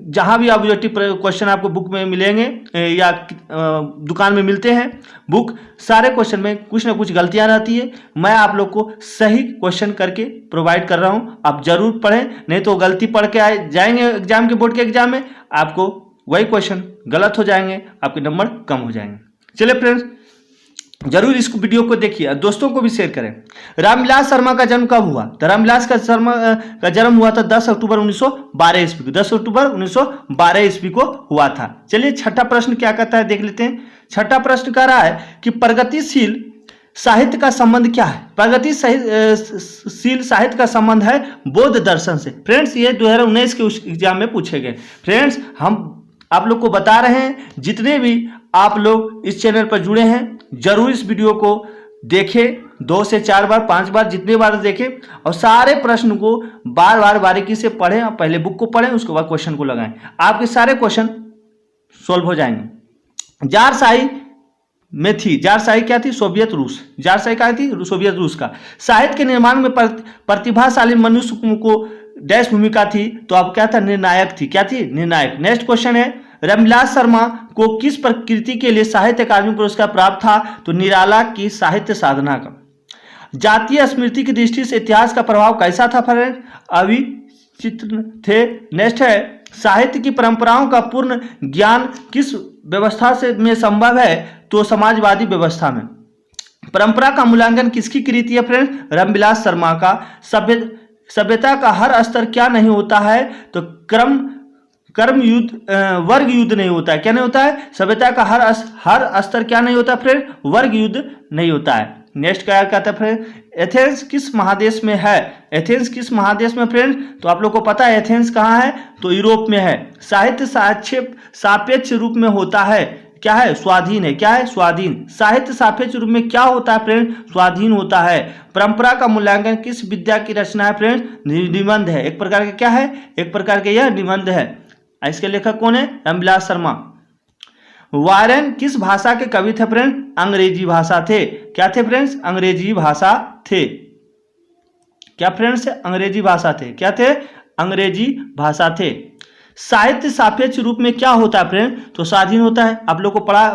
जहां भी ऑब्जेक्टिव क्वेश्चन आपको बुक में मिलेंगे या दुकान में मिलते हैं बुक, सारे क्वेश्चन में कुछ ना कुछ गलतियां रहती है। मैं आप लोग को सही क्वेश्चन करके प्रोवाइड कर रहा हूं, आप जरूर पढ़ें, नहीं तो गलती पढ़ के जाएंगे एग्जाम के बोर्ड के एग्जाम में, आपको वही क्वेश्चन गलत हो जाएंगे, आपके नंबर कम हो जाएंगे। चलिए फ्रेंड्स जरूर इस वीडियो को देखिए, दोस्तों को भी शेयर करें। रामविलास शर्मा का जन्म कब हुआ? तो रामविलास शर्मा का जन्म हुआ था 10 अक्टूबर 1912 ईस्वी को। 10 अक्टूबर 1912 ईस्वी को हुआ था। चलिए छठा प्रश्न क्या कहता है देख लेते हैं। छठा प्रश्न कह रहा है कि प्रगतिशील साहित्य का संबंध क्या है? प्रगतिशील साहित्य का संबंध है बौद्ध दर्शन से। फ्रेंड्स ये 2019 के उस एग्जाम में पूछे गए। फ्रेंड्स हम आप लोग को बता रहे हैं, जितने भी आप लोग इस चैनल पर जुड़े हैं जरूर इस वीडियो को देखें, 2 से 4 बार 5 बार जितने बार देखें और सारे प्रश्न को बार बार बारीकी से पढ़ें। पहले बुक को पढ़ें, उसके बाद क्वेश्चन को लगाएं, आपके सारे क्वेश्चन सोल्व हो जाएंगे। जारशाही में थी, जारशाही क्या थी? सोवियत रूस। जारशाही क्या थी? सोवियत रूस का। साहित्य के निर्माण में प्रतिभाशाली मनुष्य को डैश भूमिका थी, तो अब क्या था? निर्णायक थी। क्या थी? निर्णायक। नेक्स्ट क्वेश्चन है, रामविलास शर्मा को किस प्रकृति के लिए साहित्य अकादमी पुरस्कार प्राप्त था? तो निराला की साहित्य साधना का। जातीय स्मृति की दृष्टि से इतिहास का प्रभाव कैसा था फ्रेंड? अविचित्र थे। नेक्स्ट है, साहित्य की परंपराओं का पूर्ण ज्ञान किस व्यवस्था से में संभव है? तो समाजवादी व्यवस्था में। परंपरा का मूल्यांकन किसकी कृति है फ्रेंड? रामविलास शर्मा का। सभ्यता का हर स्तर क्या नहीं होता है? तो कर्म युद्ध, वर्ग युद्ध नहीं होता है। क्या नहीं होता है? सभ्यता का हर स्तर क्या नहीं होता फ्रेंड? वर्ग युद्ध नहीं होता है। नेक्स्ट क्या कहता है फ्रेंड? एथेंस किस महादेश में है? एथेंस किस महादेश में फ्रेंड? तो आप लोग को पता है एथेंस कहाँ है? तो यूरोप में है। साहित्य सापेक्ष रूप में होता है, क्या है? स्वाधीन है। क्या है? स्वाधीन। साहित्य सापेक्ष रूप में क्या होता है फ्रेंड? स्वाधीन होता है। परंपरा का मूल्यांकन किस विद्या की रचना है फ्रेंड? निबंध है। एक प्रकार का क्या है? एक प्रकार के यह निबंध है। इसके लेखक कौन है? रामविलास शर्मा। वायरन किस भाषा के कवि थे फ्रेंड? अंग्रेजी भाषा थे। क्या थे फ्रेंड्स? अंग्रेजी भाषा थे। क्या फ्रेंड्स? अंग्रेजी भाषा थे। क्या थे? अंग्रेजी भाषा थे। साहित्य सापेक्ष रूप में क्या होता है फ्रेंड? तो स्वाधीन होता है। आप लोग को पढ़ा।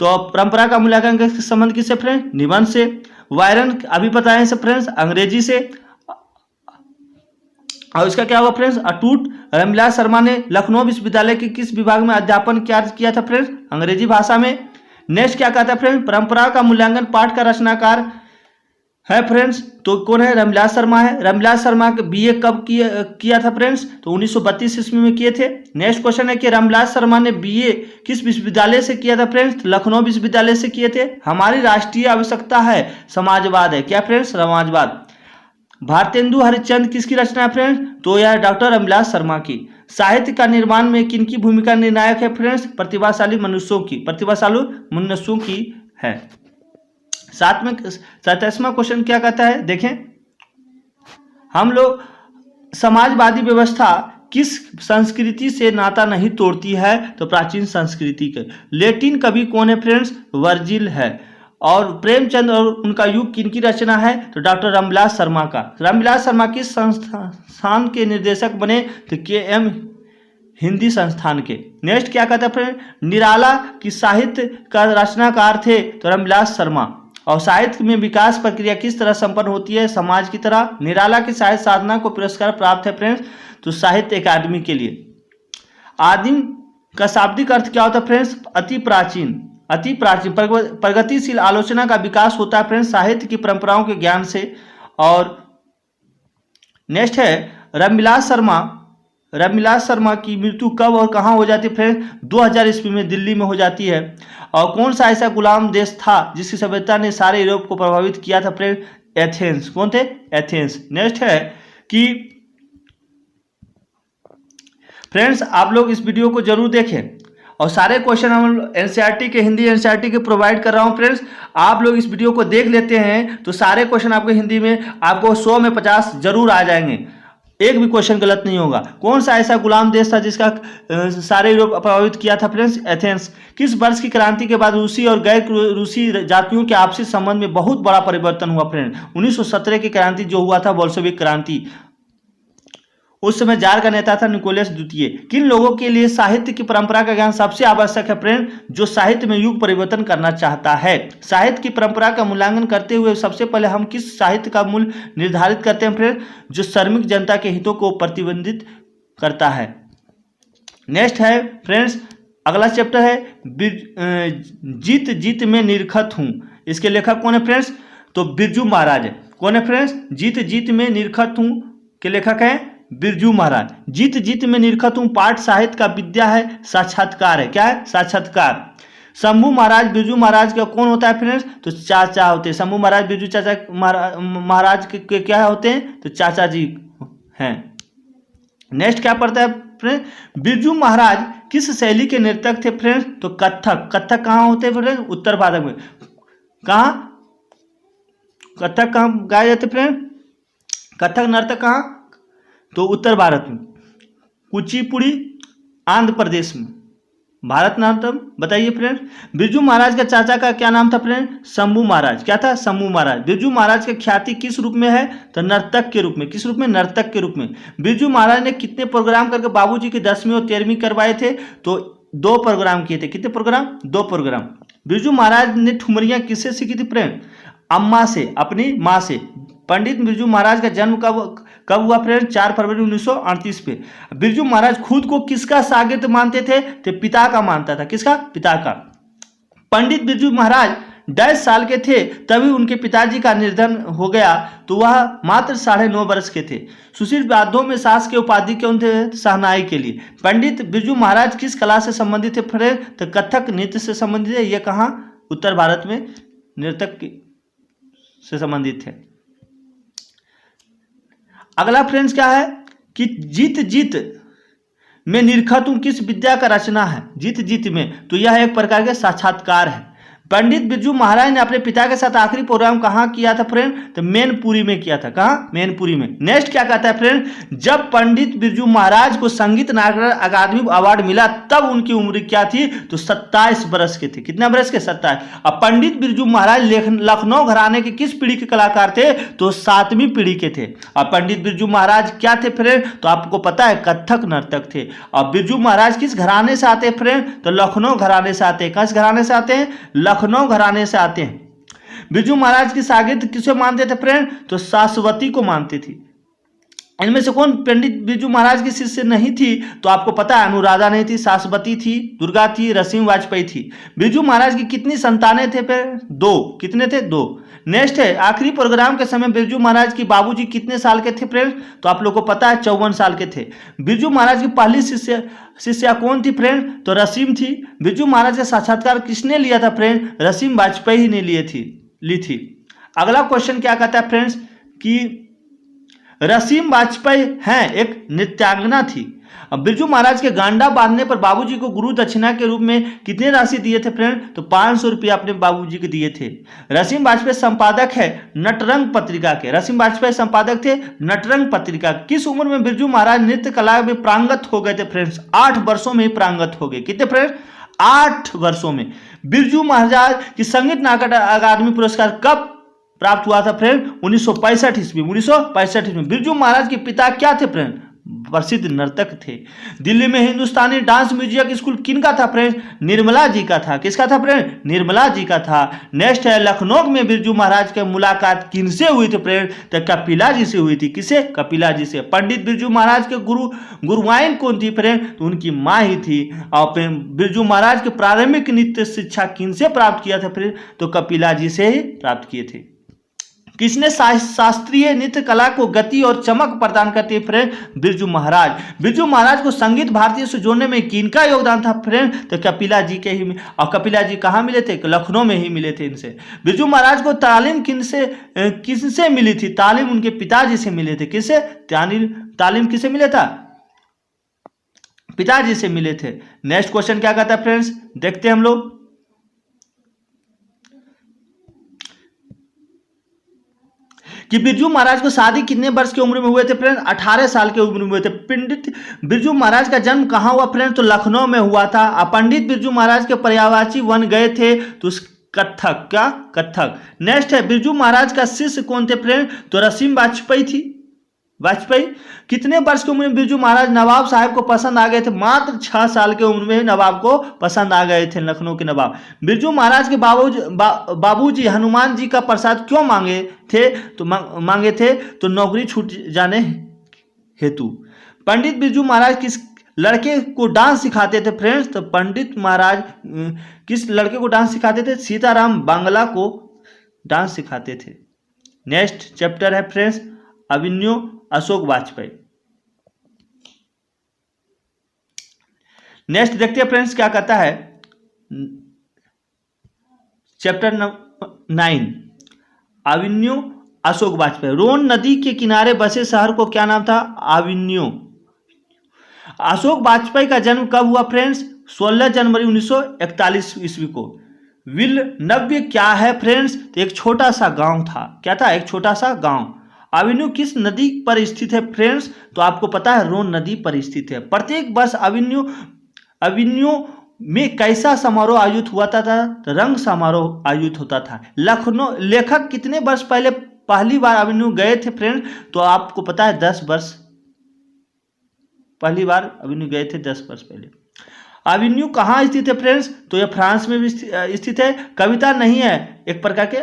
तो परंपरा का मूल्यांकन का संबंध किससे फ्रेंड? निबंध से। वायरन अभी बताए से फ्रेंड्स अंग्रेजी से। और इसका क्या होगा फ्रेंड्स? अटूट। रामविलास शर्मा ने लखनऊ विश्वविद्यालय के किस विभाग में अध्यापन किया था फ्रेंड्स? अंग्रेजी भाषा में। नेक्स्ट क्या कहता है फ्रेंड? परंपरा का मूल्यांकन पाठ का रचनाकार है फ्रेंड्स, तो कौन है? रामविलास शर्मा है। रामविलास शर्मा के बीए कब किया था फ्रेंड्स? तो 1932 ईस्वी में किए थे। नेक्स्ट क्वेश्चन है कि रामविलास शर्मा ने बीए किस विश्वविद्यालय से किया था फ्रेंड्स? लखनऊ विश्वविद्यालय से किए थे। हमारी राष्ट्रीय आवश्यकता है समाजवाद है। क्या फ्रेंड्स? समाजवाद। भारतेंदु हरिश्चंद्र किसकी रचना है फ्रेंड्स? तो यह डॉक्टर रामविलास शर्मा की। साहित्य का निर्माण में किनकी भूमिका निर्णायक है फ्रेंड्स? प्रतिभाशाली मनुष्यों की। प्रतिभाशाली मनुष्यों की है। 27वां क्वेश्चन क्या कहता है? देखें, हम लोग समाजवादी व्यवस्था किस संस्कृति से नाता नहीं तोड़ती है? तो प्राचीन संस्कृति के। लेटिन कवि कौन है फ्रेंड्स? वर्जिल है। और प्रेमचंद और उनका युग किनकी रचना है? तो डॉक्टर रामविलास शर्मा का। रामविलास शर्मा किस संस्थान के निर्देशक बने? तो KM हिंदी संस्थान के। नेक्स्ट क्या कहता है फ्रेंड? निराला की साहित्य का रचनाकार थे तो रामविलास शर्मा। और साहित्य में विकास प्रक्रिया किस तरह संपन्न होती है? समाज की तरह। निराला की साहित्य साधना को पुरस्कार प्राप्त है फ्रेंड्स, तो साहित्य अकादमी के लिए। आदिम का शाब्दिक अर्थ क्या होता है फ्रेंड्स? अति प्राचीन। अति प्राचीन। प्रगतिशील आलोचना का विकास होता है फ्रेंड्स साहित्य की परंपराओं के ज्ञान से। और नेक्स्ट है रामविलास शर्मा की मृत्यु कब और कहाँ हो जाती है फ्रेंड्स? 2000 ईस्वी में दिल्ली में हो जाती है। और कौन सा ऐसा गुलाम देश था जिसकी सभ्यता ने सारे यूरोप को प्रभावित किया था फ्रेंड? एथेंस। कौन थे? एथेंस। नेक्स्ट है कि फ्रेंड्स आप लोग इस वीडियो को जरूर देखें और सारे क्वेश्चन हम एनसीईआरटी के हिंदी एनसीईआरटी के प्रोवाइड कर रहा हूं फ्रेंड्स। आप लोग इस वीडियो को देख लेते हैं तो सारे क्वेश्चन आपको हिंदी में आपको 100 में 50 जरूर आ जाएंगे। एक भी क्वेश्चन गलत नहीं होगा। कौन सा ऐसा गुलाम देश था जिसका सारे यूरोप प्रभावित किया था फ्रेंड्स? एथेंस। किस वर्ष की क्रांति के बाद रूसी और गैर रूसी जातियों के आपसी संबंध में बहुत बड़ा परिवर्तन हुआ फ्रेंड? 1917 की क्रांति जो हुआ था बोल्शेविक क्रांति। उस समय जार का नेता था निकोलस द्वितीय। किन लोगों के लिए साहित्य की परंपरा का ज्ञान सबसे आवश्यक है फ्रेंड? जो साहित्य में युग परिवर्तन करना चाहता है। साहित्य की परंपरा का मूल्यांकन करते हुए सबसे पहले हम किस साहित्य का मूल्य निर्धारित करते हैं फ्रेंड? जो श्रमिक जनता के हितों को प्रतिबंधित करता है। नेक्स्ट है फ्रेंड्स अगला चैप्टर है जीत जीत में निरखत हूँ। इसके लेखक कौन है फ्रेंड्स? तो बिरजू महाराज। कौन है फ्रेंड्स? जीत जीत में निरखत हूँ के लेखक हैं बिरजू महाराज। जीत जीत में निरखत हूँ पाठ साहित्य का विद्या है, साक्षात्कार है। क्या है? साक्षात्कार। शंभू महाराज बिरजू महाराज का कौन होता है फ्रेंड्स? तो चाचा होते हैं। शंभू महाराज बिरजू चाचा महाराज के क्या होते हैं? तो चाचा जी हैं। नेक्स्ट क्या पढ़ता है फ्रेंड? बिरजू महाराज किस शैली के नर्तक थे फ्रेंड्स? तो कथक। कथक कहाँ होते हैं फ्रेंड्स? उत्तर भारत में। कहाँ कथक कहाँ गाए जाते फ्रेंड? कथक नर्तक कहाँ? तो उत्तर भारत में। कुचिपुड़ी आंध्र प्रदेश में। भारतनाट्यम बताइए फ्रेंड। बिरजू महाराज का चाचा का क्या नाम था फ्रेंड? शंभू महाराज। क्या था? शंभू महाराज। बिरजू महाराज की ख्याति किस रूप में है? तो नर्तक के रूप में। किस रूप में? नर्तक के रूप में। बिरजू महाराज ने कितने प्रोग्राम करके बाबूजी की 10वीं और 13वीं करवाए थे? तो 2 प्रोग्राम किए थे। कितने प्रोग्राम? 2 प्रोग्राम। बिरजू महाराज ने ठुमरियां किससे सीखी थी फ्रेंड? अम्मा से, अपनी माँ से। पंडित बिरजू महाराज का जन्म कब हुआ फ्रेंड? 4 फरवरी 1938 पे। बिरजू महाराज खुद को किसका शागिर्द मानते थे? तो पिता का मानता था। किसका? पिता का। पंडित बिरजू महाराज 10 साल के थे तभी उनके पिताजी का निधन हो गया, तो वह मात्र 9.5 वर्ष के थे। सुशील वाद्यों में सास के उपाधि क्यों थे? शहनाई के लिए। पंडित बिरजू महाराज किस कला से संबंधित थे फ्रेंड? तो कथक नृत्य से संबंधित है। यह कहाँ? उत्तर भारत में नृतक से संबंधित है। अगला फ्रेंड्स क्या है कि जीत जीत में निरखत हूं किस विद्या का रचना है? जीत जीत में, तो यह एक प्रकार के साक्षात्कार है। पंडित बिरजू महाराज ने अपने पिता के साथ आखिरी प्रोग्राम कहाँ किया था फ्रेंड? तो मैनपुरी में किया था। कहाँ? मैनपुरी में। नेक्स्ट क्या कहता है फ्रेंड? जब पंडित बिरजू महाराज को संगीत नाटक अकादमी अवार्ड मिला तब उनकी उम्र क्या थी? तो 27 वर्ष के थे। कितना वर्ष के? 27। अब पंडित बिरजू महाराज लखनऊ घराने के किस पीढ़ी के कलाकार थे? तो 7वीं पीढ़ी के थे। अब पंडित बिरजू महाराज क्या थे फ्रेंड? तो आपको पता है कथक नर्तक थे। अब बिरजू महाराज किस घराने से आते हैं फ्रेंड? तो लखनऊ घराने से आते हैं। किस घराने से आते हैं? लखनऊ घराने से आते हैं। बिरजू महाराज की शागिर्द किसे मानते थे फ्रेंड? तो सास्वती को मानते थे। इनमें से कौन पंडित बिरजू महाराज की शिष्य नहीं थी? तो आपको पता है अनुराधा नहीं थी, सास्वती थी, दुर्गा थी, रसीम वाजपेयी थी। बिरजू महाराज की कितनी संतानें थे फिर? 2। कितने थे? 2। नेक्स्ट है आखिरी प्रोग्राम के समय बिरजू महाराज की बाबूजी कितने साल के थे फ्रेंड? तो आप लोग को पता है 54 साल के थे। बिरजू महाराज की पहली शिष्या कौन थी फ्रेंड? तो रसीम थी। बिरजू महाराज का साक्षात्कार किसने लिया था फ्रेंड? रसीम वाजपेयी ने ली थी। अगला क्वेश्चन क्या कहता है फ्रेंड्स कि रसीम वाजपेयी हैं एक नृत्यांगना थी। अब बिरजू महाराज के गांडा बांधने पर बाबूजी को गुरु दक्षिणा के रूप में कितने राशि दिए थे फ्रेंड? तो 500 रुपया अपने बाबूजी को दिए थे। रसीम वाजपेयी संपादक है नटरंग पत्रिका के। रसीम वाजपेयी संपादक थे नटरंग पत्रिका। किस उम्र में बिरजू महाराज नृत्य कला में प्रांगत हो गए थे फ्रेंड्स? 8 वर्षों में ही प्रांगत हो गए। कितने फ्रेंड्स? 8 वर्षों में। बिरजू महाराज की संगीत नाटक अकादमी पुरस्कार कब प्राप्त हुआ था फ्रेंड? 1965 ईस्वी। 1965 ईस्वी। बिरजू महाराज के पिता क्या थे फ्रेंड? प्रसिद्ध नर्तक थे। दिल्ली में हिंदुस्तानी डांस म्यूजिक स्कूल किनका था फ्रेंड? निर्मला जी का था। किसका था फ्रेंड? निर्मला जी का था। नेक्स्ट है लखनऊ में बिरजू महाराज की मुलाकात किनसे हुई थी फ्रेंड? तो कपिला जी से हुई थी। किसे? कपिला जी से। पंडित बिरजू महाराज के गुरुआइन कौन थी फ्रेंड? तो उनकी माँ ही थी। और बिरजू महाराज की प्रारंभिक नृत्य शिक्षा किनसे प्राप्त किया था फ्रेंड? तो कपिला जी से ही प्राप्त किए थे। किसने शास्त्रीय नृत्य कला को गति और चमक प्रदान करती है फ्रेंड? बिरजू महाराज। बिरजू महाराज को संगीत भारतीय से जोड़ने में किनका योगदान था फ्रेंड? तो कपिला जी के ही। और कपिला जी कहाँ मिले थे? लखनऊ में ही मिले थे इनसे। बिरजू महाराज को तालीम किससे मिली थी? तालीम उनके पिताजी से मिले थे। किससे? तालीम किससे मिले था? पिताजी से मिले थे। नेक्स्ट क्वेश्चन क्या कहता है फ्रेंड्स? देखते हैं हम लोग कि बिरजू महाराज को शादी कितने वर्ष की उम्र में हुए थे फ्रेंड? 18 साल की उम्र में हुए थे। पंडित बिरजू महाराज का जन्म कहाँ हुआ फ्रेंड? तो लखनऊ में हुआ था। पंडित बिरजू महाराज के पर्यायवाची वन गए थे तो कथक। क्या? कथक। नेक्स्ट है बिरजू महाराज का शिष्य कौन थे फ्रेंड? तो रसीम वाजपेयी थी। वाजपेयी। कितने वर्ष की उम्र में बिरजू महाराज नवाब साहब को पसंद आ गए थे? मात्र 6 साल की उम्र में नवाब को पसंद आ गए थे, लखनऊ के नवाब। बिरजू महाराज के बाबूजी हनुमान जी का प्रसाद क्यों मांगे थे? तो नौकरी छूट जाने हेतु। पंडित बिरजू महाराज किस लड़के को डांस सिखाते थे फ्रेंड्स? तो पंडित महाराज किस लड़के को डांस सिखाते थे? सीताराम बांग्ला को डांस सिखाते थे। नेक्स्ट चैप्टर है फ्रेंड्स अभिनव अशोक वाजपेयी। नेक्स्ट देखते हैं फ्रेंड्स क्या कहता है chapter number 9, avenue Ashok Vajpeyi. Ron नदी के किनारे बसे शहर को क्या नाम था? एवेन्यू। अशोक वाजपेयी का जन्म कब हुआ फ्रेंड्स? 16 जनवरी 1941 ईस्वी को। विल्नव्य क्या है फ्रेंड्स? तो एक छोटा सा गांव था। क्या था? एक छोटा सा गांव। एवेन्यू किस नदी पर स्थित है फ्रेंड्स? तो आपको पता है रोन नदी पर स्थित है। प्रत्येक वर्ष एवेन्यू में कैसा समारोह आयोजित हुआ था? रंग समारोह आयोजित होता था। लखनऊ लेखक कितने वर्ष पहले पहली बार एवेन्यू गए थे फ्रेंड्स? तो आपको पता है 10 वर्ष पहली बार एवेन्यू गए थे, 10 वर्ष पहले। एवेन्यू कहाँ स्थित है फ्रेंड्स? तो यह फ्रांस में भी स्थित है। कविता नहीं है एक प्रकार के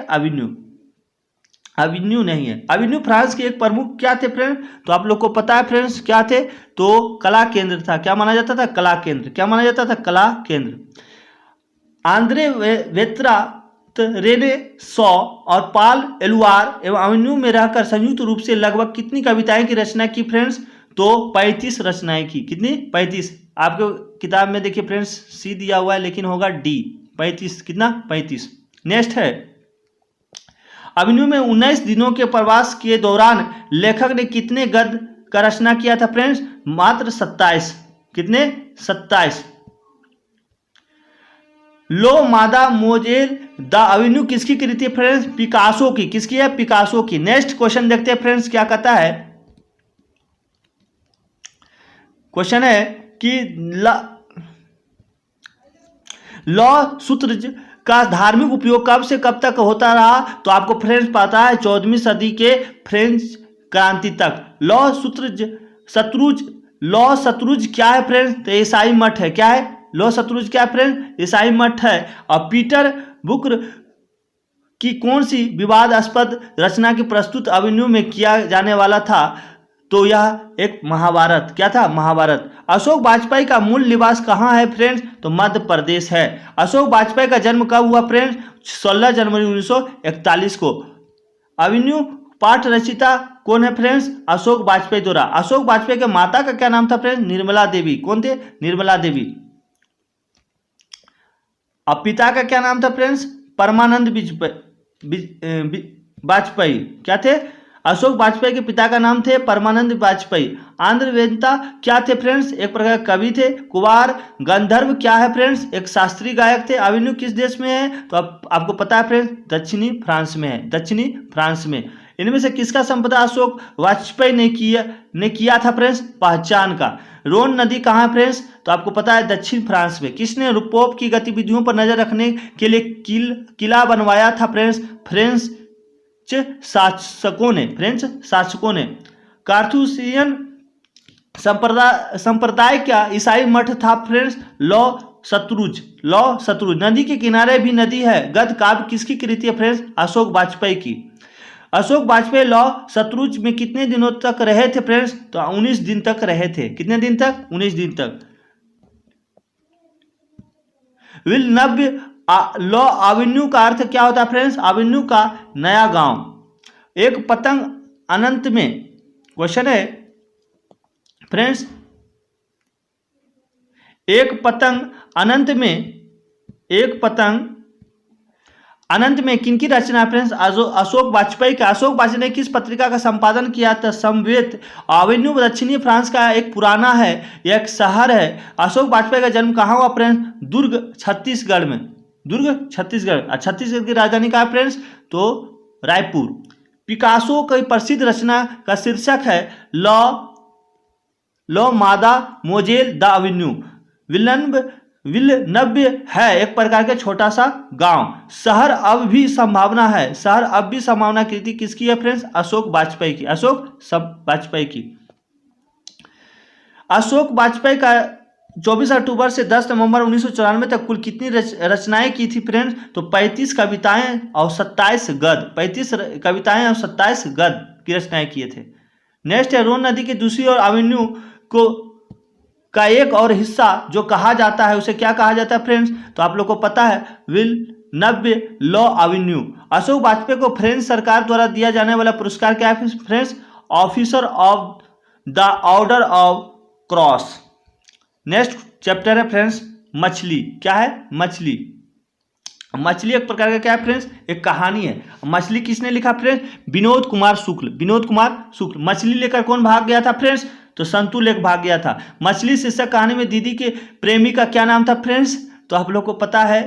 एवेन्यू नहीं है। एवेन्यू फ्रांस के एक प्रमुख क्या थे फ्रेंड्स? तो आप लोग को पता है फ्रेंड्स क्या थे? तो कला केंद्र था। क्या माना जाता था? कला केंद्र। क्या माना जाता था? कला केंद्र। आंद्रे वेत्रा, रेने सॉ और पाल एलुआर एवं एवेन्यू में रहकर संयुक्त रूप से लगभग कितनी कविताएं की रचना की फ्रेंड्स? तो 35 रचनाएं की। कितनी? 35। आपको किताब में देखिए फ्रेंड्स सी दिया हुआ है लेकिन होगा डी। 35 कितना? 35। नेक्स्ट है एवेन्यू में 19 दिनों के प्रवास के दौरान लेखक ने कितने गद्य का रचना किया था फ्रेंड्स? मात्र 27। कितने? 27। लो मादा मोजेल द एवेन्यू किसकी कृति है फ्रेंड्स? पिकासो की। किसकी है? पिकासो की। नेक्स्ट क्वेश्चन देखते हैं फ्रेंड्स क्या कहता है। क्वेश्चन है कि लॉ सूत्र का धार्मिक उपयोग कब से कब तक होता रहा? तो आपको फ्रेंड्स पता है 14वीं सदी के फ्रेंच क्रांति तक। लॉ शत्रुज क्या है फ्रेंड्स? तो ईसाई मठ है। क्या है? लॉ शत्रुज क्या है फ्रेंड्स? ईसाई मठ है। और पीटर बुकर की कौन सी विवादास्पद रचना की प्रस्तुत एवेन्यू में किया जाने वाला था? तो यह एक महाभारत। क्या था? महाभारत। अशोक वाजपेयी का मूल निवास कहाँ है फ्रेंड्स? तो मध्य प्रदेश है। अशोक वाजपेयी का जन्म कब हुआ फ्रेंड्स? 16 जनवरी 1941 को। एवेन्यू पाठ रचिता कौन है फ्रेंड्स? अशोक वाजपेयी द्वारा। अशोक वाजपेयी के माता का क्या नाम था फ्रेंड्स? निर्मला देवी। कौन थे? निर्मला देवी। अब पिता का क्या नाम था फ्रेंड्स? परमानंद वाजपेयी। क्या थे? अशोक वाजपेयी के पिता का नाम थे परमानंद वाजपेयी। आंध्र वेदांता क्या थे फ्रेंड्स? एक प्रकार कवि थे। कुमार गंधर्व क्या है फ्रेंड्स? एक शास्त्रीय गायक थे। एवेन्यू किस देश में है? तो आपको पता है फ्रेंड्स दक्षिणी फ्रांस में है। दक्षिणी फ्रांस में। इनमें से किसका संपदा अशोक वाजपेयी ने किया था फ्रेंड्स? पहचान का। रोन नदी कहाँ है फ्रेंड्स? तो आपको पता है दक्षिण फ्रांस में। किसने पोप की गतिविधियों पर नजर रखने के लिए किला बनवाया था फ्रेंड्स? फ्रेंच शासकों ने। कार्थुसियन संप्रदाय का ईसाई मठ था फ्रेंड्स? लॉ शत्रुज। नदी के किनारे भी नदी है। गद्य काव्य किसकी कृति है फ्रेंड्स? अशोक वाजपेयी की। अशोक वाजपेयी लॉ शत्रुज में कितने दिनों तक रहे थे फ्रेंड्स? तो 19 दिन तक रहे थे। कितने दिन तक? 19 दिन तक। विल्नव्य लॉ एवेन्यू का अर्थ क्या होता है फ्रेंड्स? एवेन्यू का नया गांव। एक पतंग अनंत में। क्वेश्चन है फ्रेंड्स एक पतंग अनंत में किनकी रचना है फ्रेंड्स? अशोक वाजपेयी का। अशोक वाजपेयी ने किस पत्रिका का संपादन किया था? समवेत। एवेन्यू दक्षिणी फ्रांस का एक पुराना है, एक शहर है। अशोक वाजपेयी का जन्म कहाँ हुआ फ्रेंड्स? दुर्ग छत्तीसगढ़ में। दुर्ग छत्तीसगढ़। छत्तीसगढ़ की राजधानी कहाँ है फ्रेंड्स? तो रायपुर। पिकासो की प्रसिद्ध रचना का शीर्षक है लॉ मादा मोजेल द एवेन्यू। विल्नव्य है एक प्रकार के छोटा सा गांव। शहर अब भी संभावना कृति किसकी है फ्रेंड्स? अशोक वाजपेयी की। अशोक वाजपेयी का 24 अक्टूबर से 10 नवंबर 1994 तक कुल कितनी रचनाएं की थी फ्रेंड्स? तो 35 कविताएं और 27 गद्य। 35 कविताएं और 27 गद्य की रचनाएं किए थे। नेक्स्ट है रोन नदी की दूसरी ओर एवेन्यू का एक और हिस्सा जो कहा जाता है उसे क्या कहा जाता है फ्रेंड्स? तो आप लोग को पता है विल्नव्य लॉ एवेन्यू। अशोक वाजपेयी को फ्रेंच सरकार द्वारा दिया जाने वाला पुरस्कार क्या है friends? Officer of the order of cross. Next chapter है फ्रेंड्स मछली। क्या है? मछली। मछली एक प्रकार का क्या है फ्रेंड्स, एक कहानी है। मछली किसने लिखा फ्रेंड्स, विनोद कुमार शुक्ल, विनोद कुमार शुक्ल। मछली लेकर कौन भाग गया था फ्रेंड्स, तो संतु लेकर भाग गया था। मछली शीर्षक कहानी में दीदी के प्रेमी का क्या नाम था फ्रेंड्स, तो आप लोग को पता है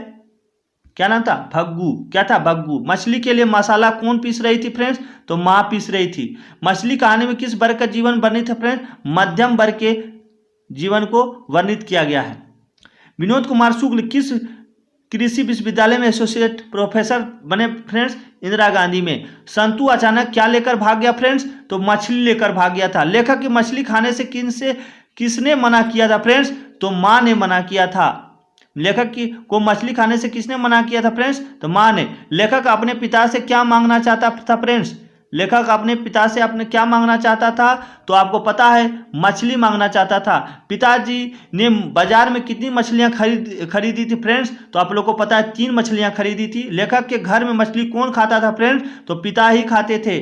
क्या नाम था, भग्गू। क्या था, भग्गू। मछली के लिए मसाला कौन पीस रही थी फ्रेंड्स, तो माँ पीस रही थी। मछली कहानी में किस वर्ग का जीवन वर्णित है फ्रेंड्स, मध्यम वर्ग के जीवन को वर्णित किया गया है। विनोद कुमार शुक्ल किस कृषि विश्वविद्यालय में एसोसिएट प्रोफेसर बने फ्रेंड्स, इंदिरा गांधी में। संतु अचानक क्या लेकर भाग गया फ्रेंड्स, तो मछली लेकर भाग गया था। लेखक की मछली खाने से किसने मना किया था फ्रेंड्स, तो माँ ने मना किया था। लेखक को मछली खाने से किसने मना किया था फ्रेंड्स, तो माँ ने। लेखक अपने पिता से क्या मांगना चाहता था फ्रेंड्स, लेखक अपने पिता से अपने क्या मांगना चाहता था, तो आपको पता है मछली मांगना चाहता था। पिताजी ने बाजार में कितनी मछलियां खरीदी थी फ्रेंड्स, तो आप लोग को पता है 3 मछलियां खरीदी थी। लेखक के घर में मछली कौन खाता था फ्रेंड्स, तो पिता ही खाते थे।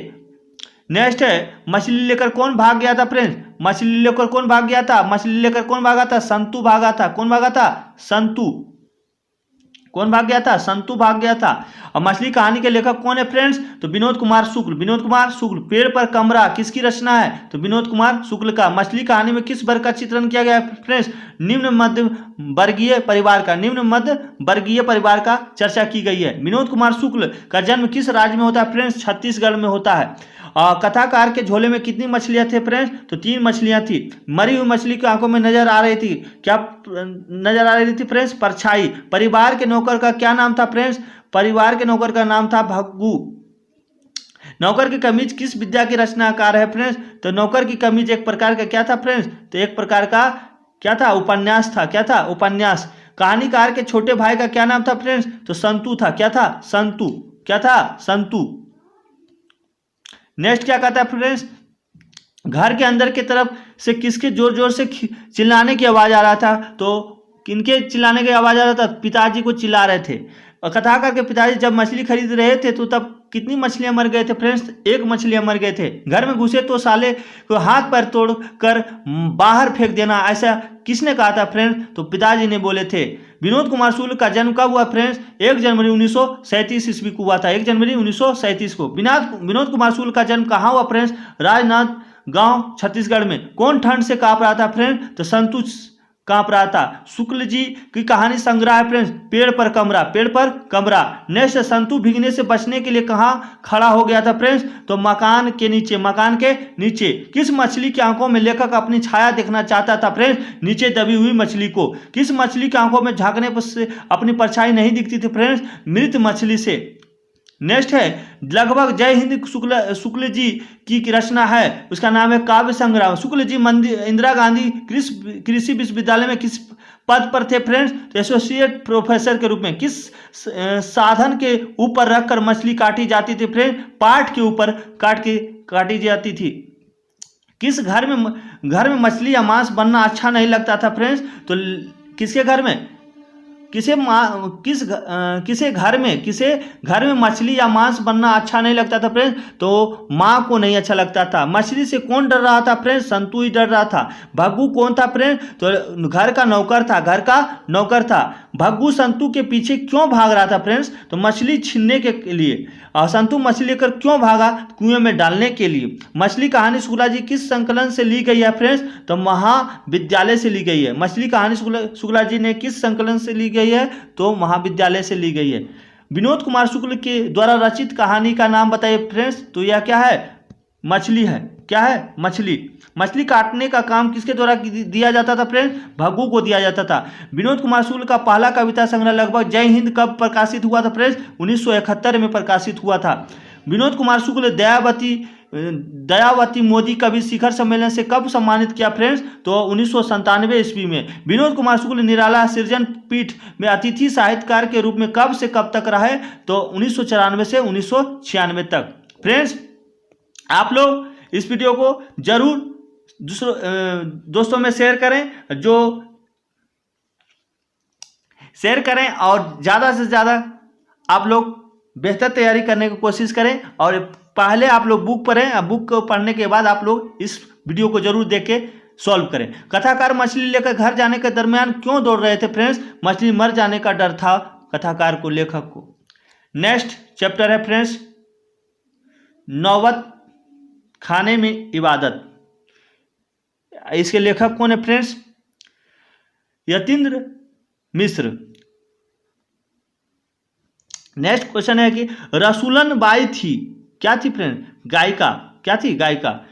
नेक्स्ट है, मछली लेकर कौन भाग गया था फ्रेंड्स, मछली लेकर कौन भाग गया था, मछली लेकर कौन भागा था, संतु भागा था। कौन भागा था, संतु। कौन भाग गया था, संतु भाग गया था। और मछली कहानी के लेखक कौन है फ्रेंड्स, तो विनोद कुमार शुक्ल, विनोद कुमार शुक्ल। पेड़ पर कमरा किसकी रचना है, तो विनोद कुमार शुक्ल का। मछली कहानी में किस वर्ग का चित्रण किया गया है फ्रेंड्स, निम्न मध्य वर्गीय परिवार का, निम्न मध्य वर्गीय परिवार का चर्चा की गई है। विनोद कुमार शुक्ल का जन्म किस राज्य में होता है फ्रेंड्स, छत्तीसगढ़ में होता है। कथाकार के झोले में कितनी मछलियां थे फ्रेंड्स, तो 3 मछलियां थी। मरी हुई मछली की आंखों में नजर आ रही थी, क्या नजर आ रही थी फ्रेंड्स, परछाई। परिवार के नौकर का क्या नाम था फ्रेंड्स, परिवार के नौकर का नाम था भग्गू। नौकर की कमीज किस विद्या की रचनाकार है फ्रेंड्स, तो नौकर की कमीज एक प्रकार का क्या था फ्रेंड्स, तो एक प्रकार का क्या था, उपन्यास था। क्या था, उपन्यास। कहानीकार के छोटे भाई का क्या नाम था फ्रेंड्स, तो संतु था। क्या था, संतु। क्या था, संतु। नेक्स्ट क्या कहता है फ्रेंड्स, घर के अंदर की तरफ से किसके जोर जोर से चिल्लाने की आवाज आ रहा था, तो किनके चिल्लाने की आवाज आ रहा था, पिताजी को चिल्ला रहे थे। और कथाकार के पिताजी जब मछली खरीद रहे थे तो तब कितनी मछलियां मर गए थे फ्रेंड्स, 1 मछलियां मर गए थे। घर में घुसे तो साले को हाथ पैर तोड़ कर बाहर फेंक देना, ऐसा किसने कहा था फ्रेंड्स, तो पिताजी ने बोले थे। विनोद कुमार शुक्ल का जन्म कब हुआ फ्रेंड्स, 1 जनवरी 1937 ईस्वी को हुआ था, 1 जनवरी 1937 को। विनोद कुमार शुक्ल का जन्म कहाँ हुआ फ्रेंड्स, राजनांद गांव छत्तीसगढ़ में। कौन ठंड से कांप रहा था फ्रेंड्स, तो संतु कांप रहा था। शुक्ल जी की कहानी संग्रह है फ्रेंड्स, पेड़ पर कमरा, पेड़ पर कमरा। नेक्स्ट, संतु भीगने से बचने के लिए कहाँ खड़ा हो गया था फ्रेंड्स, तो मकान के नीचे, मकान के नीचे। किस मछली की आंखों में लेखक अपनी छाया देखना चाहता था फ्रेंड्स, नीचे दबी हुई मछली को। किस मछली की आंखों में झांकने पर से अपनी परछाई नहीं दिखती थी फ्रेंड्स, मृत मछली से। नेक्स्ट है, लगभग जय हिंद शुक्ल जी की रचना है, उसका नाम है काव्य संग्रह। शुक्ल जी इंदिरा गांधी कृषि विश्वविद्यालय में किस पद पर थे फ्रेंड्स, तो एसोसिएट प्रोफेसर के रूप में। किस साधन के ऊपर रखकर मछली काटी जाती थी फ्रेंड्स, पाट के ऊपर काटी जाती थी। किस घर में मछली या मांस बनना अच्छा नहीं लगता था फ्रेंड्स, तो किसके घर में, किसे घर में मछली या मांस बनना अच्छा नहीं लगता था फ्रेंड्स, तो माँ को नहीं अच्छा लगता था। मछली से कौन डर रहा था फ्रेंड्स, संतु ही डर रहा था। भग्गू कौन था फ्रेंड्स, तो घर का नौकर था, घर का नौकर था। भग्गू संतु के पीछे क्यों भाग रहा था फ्रेंड्स, तो मछली छीनने के लिए। और संतु मछली लेकर क्यों भागा, कुएं में डालने के लिए। मछली कहानी शुक्ला जी किस संकलन से ली गई है फ्रेंड्स, तो महाविद्यालय से ली गई है। मछली कहानी शुक्ला जी ने किस संकलन से ली गई है, तो महाविद्यालय से ली गई है। विनोद कुमार शुक्ल के द्वारा रचित कहानी का नाम बताइए फ्रेंड्स, तो यह क्या है, मछली है। क्या है, मछली। मछली काटने का काम किसके द्वारा दिया जाता था फ्रेंड्स, भग्गू को दिया जाता था। विनोद कुमार शुक्ल का पहला कविता संग्रह लगभग जय हिंद कब प्रकाशित हुआ था फ्रेंड्स, 1971 में प्रकाशित हुआ था। विनोद कुमार शुक्ल दयावती मोदी कवि शिखर सम्मेलन से कब सम्मानित किया फ्रेंड्स, तो 1997 ईस्वी में। विनोद कुमार शुक्ल निराला सृजन पीठ में अतिथि साहित्यकार के रूप में कब से कब तक रहे, तो 1994 से 1996 तक। फ्रेंड्स, आप लोग इस वीडियो को जरूर दोस्तों में शेयर करें और ज़्यादा से ज़्यादा आप लोग बेहतर तैयारी करने की कोशिश करें। और पहले आप लोग बुक पढ़ें, बुक को पढ़ने के बाद आप लोग इस वीडियो को जरूर देख के सॉल्व करें। कथाकार मछली लेकर घर जाने के दरमियान क्यों दौड़ रहे थे फ्रेंड्स, मछली मर जाने का डर था कथाकार को, लेखक को। नेक्स्ट चैप्टर है फ्रेंड्स नौबत खाने में इबादत। इसके लेखक कौन है फ्रेंड्स? यतीन्द्र मिश्र। नेक्स्ट क्वेश्चन है कि रसूलन बाई थी, क्या थी फ्रेंड? गायिका। क्या थी? गायिका।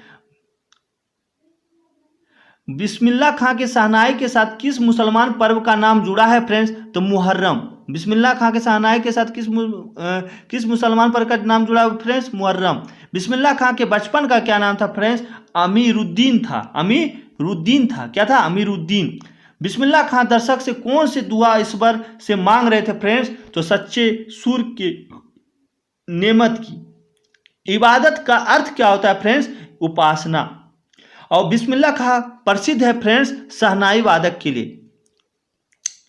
बिस्मिल्लाह खां के शहनाई के साथ किस मुसलमान पर्व का नाम जुड़ा है फ्रेंड्स? तो मुहर्रम। बिस्मिल्लाह खां के शहनाई के साथ किस मुसलमान पर्व का नाम जुड़ा है फ्रेंड्स? मुहर्रम। बिस्मिल्लाह खां के बचपन का क्या नाम था फ्रेंड्स? अमीरुद्दीन था। अमीरुद्दीन था। क्या था? अमीरुद्दीन। बिस्मिल्लाह खां दर्शक से कौन सी दुआ ईश्वर से मांग रहे थे फ्रेंड्स? तो सच्चे सुर के नेमत की। इबादत का अर्थ क्या होता है फ्रेंड्स? उपासना। और बिस्मिल्लाह खां प्रसिद्ध है फ्रेंड्स शहनाई वादक के लिए।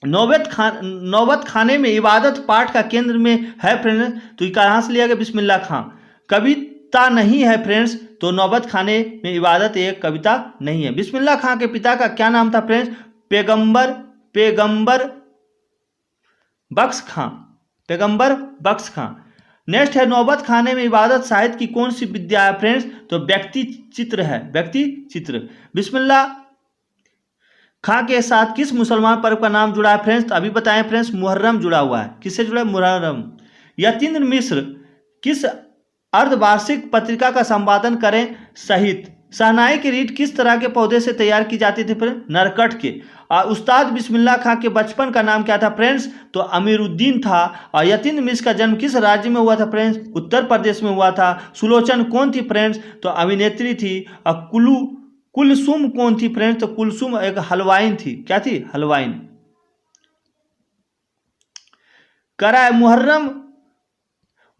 नौबत खाने में इबादत पाठ का केंद्र में है फ्रेंड्स, तो ये कहाँ से लिया गया? बिस्मिल्लाह खां। कविता नहीं है फ्रेंड्स, तो नौबत खाने में इबादत एक कविता नहीं है। बिस्मिल्लाह खां के पिता का क्या नाम था फ्रेंड्स? पैगंबर बख्श खां। पैगंबर बख्श खां। नेक्स्ट है नौबत खाने में इबादत साहित्य की कौन सी विद्या है फ्रेंड्स? तो व्यक्ति चित्र है। व्यक्ति चित्र। बिस्मिल्लाह खां के साथ किस मुसलमान पर्व का नाम जुड़ा है फ्रेंड्स? तो अभी बताएं फ्रेंड्स, मुहर्रम जुड़ा हुआ है। किससे जुड़ा है? मुहर्रम। यतीन्द्र मिश्र किस अर्धवार्षिक पत्रिका का संपादन करें? साहित्य। शहनाई की रीढ़ किस तरह के पौधे से तैयार की जाती थी फ्रेंड्स? नरकट के। और उस्ताद बिस्मिल्लाह खां के बचपन का नाम क्या था फ्रेंड्स? तो अमीरुद्दीन था। और यतीन्द्र मिश्र का जन्म किस राज्य में हुआ था फ्रेंड्स? उत्तर प्रदेश में हुआ था। सुलोचन कौन थी फ्रेंड्स? तो अभिनेत्री थी। और कुलसुम कौन थी फ्रेंड्स? तो कुलसुम एक हलवाइन थी। क्या थी? हलवाइन। करा है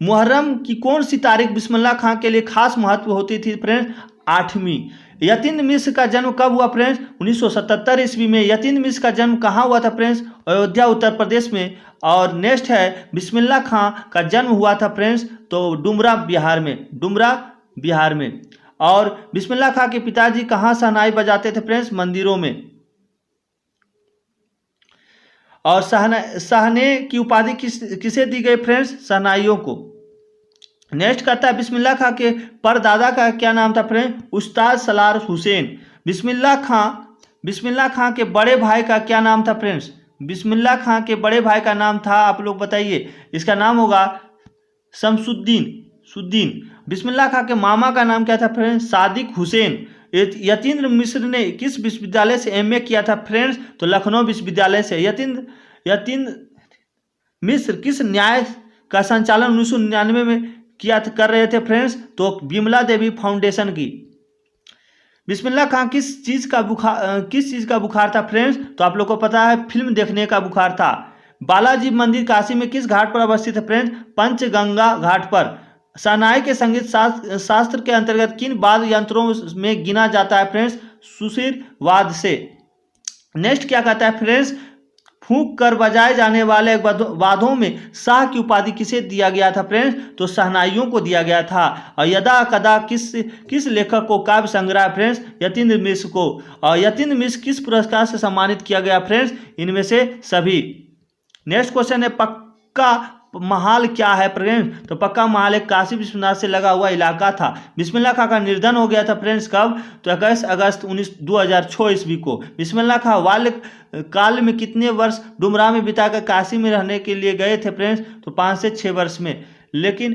मुहर्रम की कौन सी तारीख बिस्मिल्लाह खां के लिए खास महत्व होती थी फ्रेंड्स? 8वीं। यतीन्द्र मिश्र का जन्म कब हुआ फ्रेंड्स? 1977 ईस्वी में। यतीन्द्र मिश्र का जन्म कहाँ हुआ था फ्रेंड्स? अयोध्या उत्तर प्रदेश में। और नेक्स्ट है बिस्मिल्लाह खां का जन्म हुआ था फ्रेंड्स तो डुमरा बिहार में। डुमरा बिहार में। और बिस्मिल्लाह खां के पिताजी कहाँ शहनाई बजाते थे फ्रेंड्स? मंदिरों में। और शहने की उपाधि किसे दी गई फ्रेंड्स? शहनाइयों को। नेक्स्ट करता है बिस्मिल्लाह खां के परदादा का क्या नाम था फ्रेंड्स? उस्ताद सलार हुसैन। बिस्मिल्लाह खां के बड़े भाई का क्या नाम था फ्रेंड्स? बिस्मिल्लाह खां के बड़े भाई का नाम था, आप लोग बताइए, इसका नाम होगा शमसुद्दीन। बिस्मिल्लाह खां के मामा का नाम क्या था फ्रेंड्स? सादिक हुसैन। यतीन्द्र मिश्र ने किस विश्वविद्यालय से एमए किया था फ्रेंड्स? तो लखनऊ विश्वविद्यालय से। यतीन्द्र मिश्र किस न्याय का संचालन 1999 में कर रहे थे फ्रेंड्स? तो विमला देवी फाउंडेशन की। बिस्मिल्लाह खां किस चीज का बुखार था फ्रेंड्स? तो आप लोग को पता है, फिल्म देखने का बुखार था। बालाजी मंदिर काशी में किस घाट पर अवस्थित है फ्रेंड्स? पंचगंगा घाट पर। शहनाई के संगीत शास्त्र के अंतर्गत किन वाद्य यंत्रों में गिना जाता है फ्रेंड्स? सुशिर वाद्य से। नेक्स्ट क्या कहता है फ्रेंड्स? फूंक कर बजाए जाने वाले वाद्यों में शाह की उपाधि किसे दिया गया था फ्रेंड्स? तो शहनाइयों को दिया गया था। और यदा कदा किस लेखक को काव्य संग्रह फ्रेंड्स? यतीन्द्र मिश्र को। और यतीन्द्र मिश्र किस पुरस्कार से सम्मानित किया गया फ्रेंड्स? इनमें से सभी। नेक्स्ट क्वेश्चन है पक्का महाल क्या है फ्रेंड्स? तो पक्का महाल एक काशी विश्वनाथ से लगा हुआ इलाका था। बिस्मिल्लाह खां का निर्धन हो गया था फ्रेंड्स कब? तो 21 अगस्त 2006 ईस्वी को। बिस्मिल्लाह खां बाल्य काल में कितने वर्ष डुमरा में बिताकर काशी में रहने के लिए गए थे फ्रेंड्स? तो 5 से 6 वर्ष में। लेकिन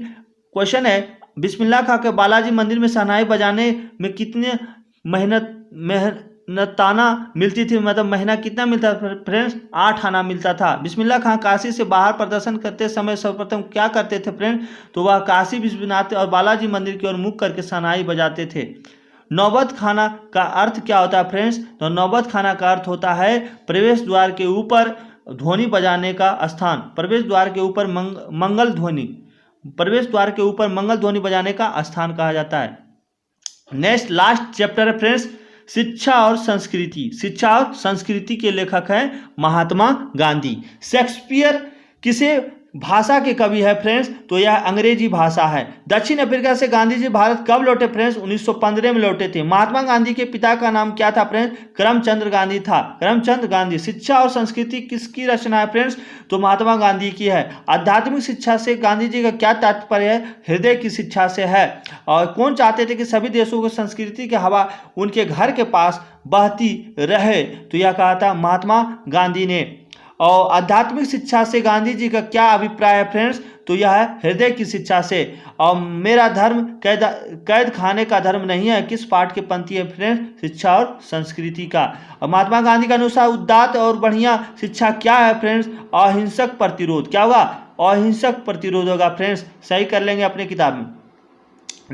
क्वेश्चन है बिस्मिल्लाह खां के बालाजी मंदिर में शहनाई बजाने में कितने मेहनताना मिलती थी? मतलब महीना कितना मिलता था फ्रेंड्स? 8 आना मिलता था। बिस्मिल्लाह खां काशी से बाहर प्रदर्शन करते समय सर्वप्रथम क्या करते थे फ्रेंड्स? तो वह काशी विश्वनाथ और बालाजी मंदिर की ओर मुख करके शहनाई बजाते थे। नौबत खाना का अर्थ क्या होता है फ्रेंड्स? तो नौबत खाना का अर्थ होता है प्रवेश द्वार के ऊपर ध्वनि बजाने का स्थान। प्रवेश द्वार के ऊपर मंगल ध्वनि बजाने का स्थान कहा जाता है। नेक्स्ट लास्ट चैप्टर है फ्रेंड्स शिक्षा और संस्कृति। शिक्षा और संस्कृति के लेखक हैं महात्मा गांधी। शेक्सपियर किसे भाषा के कवि है फ्रेंड्स, तो यह अंग्रेजी भाषा है। दक्षिण अफ्रीका से गांधी जी भारत कब लौटे फ्रेंड्स? 1915 में लौटे थे। महात्मा गांधी के पिता का नाम क्या था फ्रेंड्स? करमचंद गांधी था, करमचंद गांधी। शिक्षा और संस्कृति किसकी रचना है फ्रेंड्स? तो महात्मा गांधी की है। आध्यात्मिक शिक्षा से गांधी जी का क्या तात्पर्य है? हृदय की शिक्षा से है। और कौन चाहते थे कि सभी देशों को संस्कृति की हवा उनके घर के पास बहती रहे? तो यह कहा था महात्मा गांधी ने। और आध्यात्मिक शिक्षा से गांधी जी का क्या अभिप्राय है फ्रेंड्स? तो यह है हृदय की शिक्षा से। और मेरा धर्म कैद खाने का धर्म नहीं है, किस पाठ के पंथी है फ्रेंड्स? शिक्षा और संस्कृति का। और महात्मा गांधी के अनुसार उदात्त और बढ़िया शिक्षा क्या है फ्रेंड्स? अहिंसक प्रतिरोध। क्या होगा? अहिंसक प्रतिरोध होगा फ्रेंड्स। सही कर लेंगे अपनी किताब में।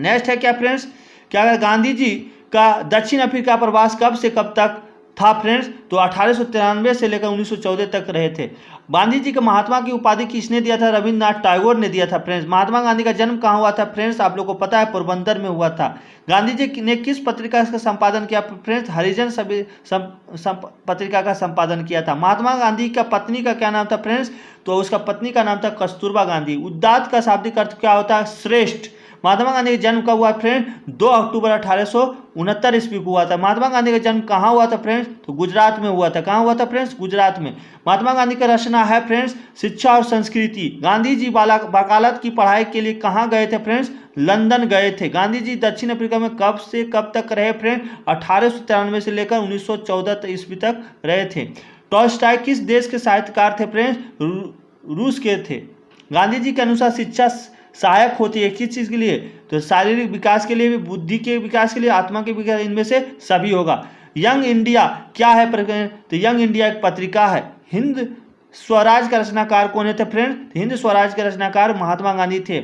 नेक्स्ट है क्या फ्रेंड्स? क्या गांधी जी का दक्षिण अफ्रीका प्रवास कब से कब तक था फ्रेंड्स? तो 1893 से लेकर 1914 तक रहे थे। गांधी जी को महात्मा की उपाधि किसने दिया था? रविन्द्रनाथ टैगोर ने दिया था फ्रेंड्स। महात्मा गांधी का जन्म कहाँ हुआ था फ्रेंड्स? आप लोग को पता है, पोरबंदर में हुआ था। गांधी जी ने किस पत्रिका का संपादन किया फ्रेंड्स? हरिजन सभी पत्रिका का संपादन किया था। महात्मा गांधी का पत्नी का क्या नाम था फ्रेंड्स? तो उसका पत्नी का नाम था कस्तूरबा गांधी। उदात्त का शाब्दिक अर्थ क्या होता है? श्रेष्ठ। महात्मा गांधी का जन्म कब हुआ फ्रेंड? 2 अक्टूबर 1869 ईस्वी को हुआ था। महात्मा गांधी का जन्म कहाँ हुआ था फ्रेंड्स? तो गुजरात में हुआ था। कहाँ हुआ था फ्रेंड्स? गुजरात में। महात्मा गांधी का रचना है फ्रेंड्स शिक्षा और संस्कृति। गांधी जी वकालत की पढ़ाई के लिए कहाँ गए थे फ्रेंड्स? लंदन गए थे। गांधी जी दक्षिण अफ्रीका में कब से कब तक रहे फ्रेंड? 1893 से लेकर 1914 ईस्वी तक रहे थे। टॉल्स्टॉय किस देश के साहित्यकार थे फ्रेंड्स? रूस के थे। गांधी जी के अनुसार शिक्षा सहायक होती है किस चीज़ के लिए? तो शारीरिक विकास के लिए भी, बुद्धि के विकास के लिए, आत्मा के विकास, इनमें से सभी होगा। यंग इंडिया क्या है? तो यंग इंडिया एक पत्रिका है। हिंद स्वराज का रचनाकार कौन थे फ्रेंड? हिंद स्वराज के रचनाकार महात्मा गांधी थे।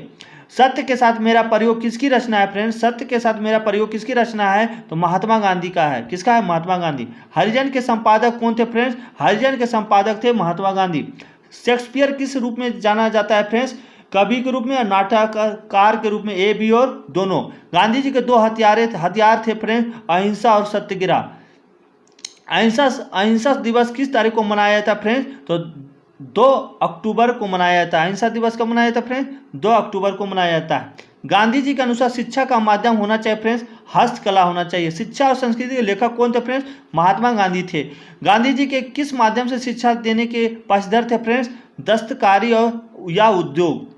सत्य के साथ मेरा प्रयोग किसकी रचना है फ्रेंड्स? सत्य के साथ मेरा प्रयोग किसकी रचना है? तो महात्मा गांधी का है। किसका है? महात्मा गांधी। हरिजन के संपादक कौन थे फ्रेंड्स? हरिजन के संपादक थे महात्मा गांधी। शेक्सपियर किस रूप में जाना जाता है फ्रेंड्स? कवि के रूप में और नाटककार के रूप में, ए बी और दोनों। गांधी जी के 2 हथियार थे फ्रेंड्स, अहिंसा और सत्याग्रह। अहिंसा दिवस किस तारीख को मनाया जाता है फ्रेंड्स? तो 2 अक्टूबर को मनाया जाता है। अहिंसा दिवस कब मनाया जाता है फ्रेंड्स? 2 अक्टूबर को मनाया जाता है। गांधी जी के अनुसार शिक्षा का माध्यम होना चाहिए फ्रेंड्स, हस्तकला होना चाहिए। शिक्षा और संस्कृति के लेखक कौन थे फ्रेंड्स? महात्मा गांधी थे। गांधी जी के किस माध्यम से शिक्षा देने के पक्षधर थे फ्रेंड्स? दस्तकारी और या उद्योग।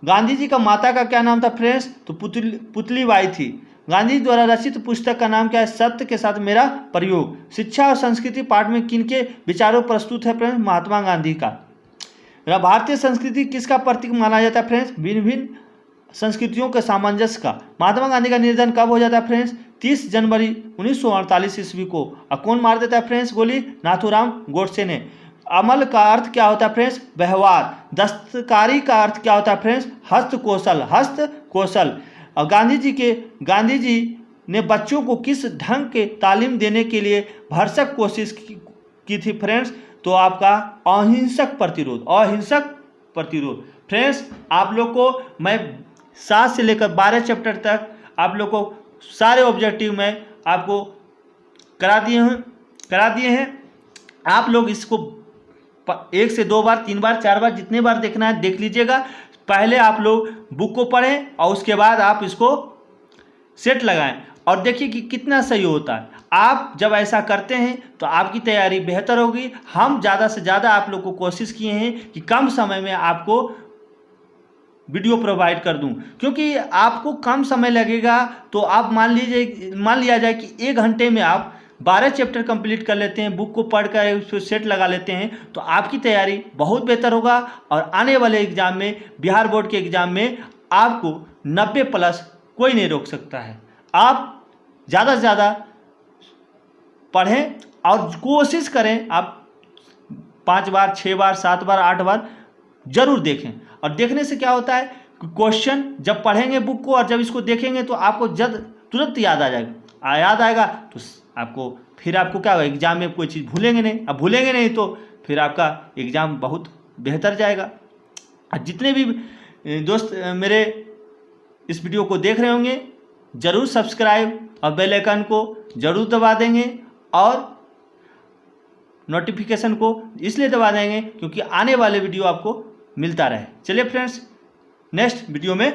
गांधी जी का माता का क्या नाम था फ्रेंड्स? तो पुतलीबाई थी। गांधी द्वारा रचित पुस्तक का नाम क्या है? सत्य के साथ मेरा प्रयोग। शिक्षा और संस्कृति पाठ में किनके विचारों प्रस्तुत है फ्रेंड्स? महात्मा गांधी का। भारतीय संस्कृति किसका प्रतीक माना जाता है फ्रेंड्स? भिन्न भिन्न संस्कृतियों के सामंजस्य का। महात्मा गांधी का निधन कब हो जाता है फ्रेंड्स? 30 जनवरी 1948 ईस्वी को। और कौन मार देता है फ्रेंड्स गोली? नाथूराम गोडसे ने। अमल का अर्थ क्या होता है फ्रेंड्स? व्यवहार। दस्तकारी का अर्थ क्या होता है फ्रेंड्स? हस्तकौशल। और गांधी जी ने बच्चों को किस ढंग के तालीम देने के लिए भरसक कोशिश की थी फ्रेंड्स? तो आपका अहिंसक प्रतिरोध। फ्रेंड्स आप लोग को मैं 7 से लेकर 12 चैप्टर तक आप लोग को सारे ऑब्जेक्टिव में आपको करा दिए हैं। आप लोग इसको 1 से 2 बार, 3 बार, 4 बार, जितने बार देखना है देख लीजिएगा। पहले आप लोग बुक को पढ़ें और उसके बाद आप इसको सेट लगाएं और देखिए कि कितना सही होता है। आप जब ऐसा करते हैं तो आपकी तैयारी बेहतर होगी। हम ज़्यादा से ज़्यादा आप लोग को कोशिश किए हैं कि कम समय में आपको वीडियो प्रोवाइड कर दूं, क्योंकि आपको कम समय लगेगा। तो आप मान लिया जाए कि 1 घंटे में आप 12 चैप्टर कंप्लीट कर लेते हैं, बुक को पढ़कर उस पर सेट लगा लेते हैं, तो आपकी तैयारी बहुत बेहतर होगा। और आने वाले एग्जाम में, बिहार बोर्ड के एग्जाम में आपको 90+ कोई नहीं रोक सकता है। आप ज़्यादा से ज़्यादा पढ़ें और कोशिश करें आप 5 बार, 6 बार, 7 बार, 8 बार जरूर देखें। और देखने से क्या होता है, क्वेश्चन जब पढ़ेंगे बुक को और जब इसको देखेंगे तो आपको तुरंत याद आएगा तो आपको क्या होगा, एग्जाम में कोई चीज़ भूलेंगे नहीं। अब भूलेंगे नहीं तो फिर आपका एग्ज़ाम बहुत बेहतर जाएगा। जितने भी दोस्त मेरे इस वीडियो को देख रहे होंगे ज़रूर सब्सक्राइब और बेल आइकन को ज़रूर दबा देंगे और नोटिफिकेशन को इसलिए दबा देंगे क्योंकि आने वाले वीडियो आपको मिलता रहे। चलिए फ्रेंड्स, नेक्स्ट वीडियो में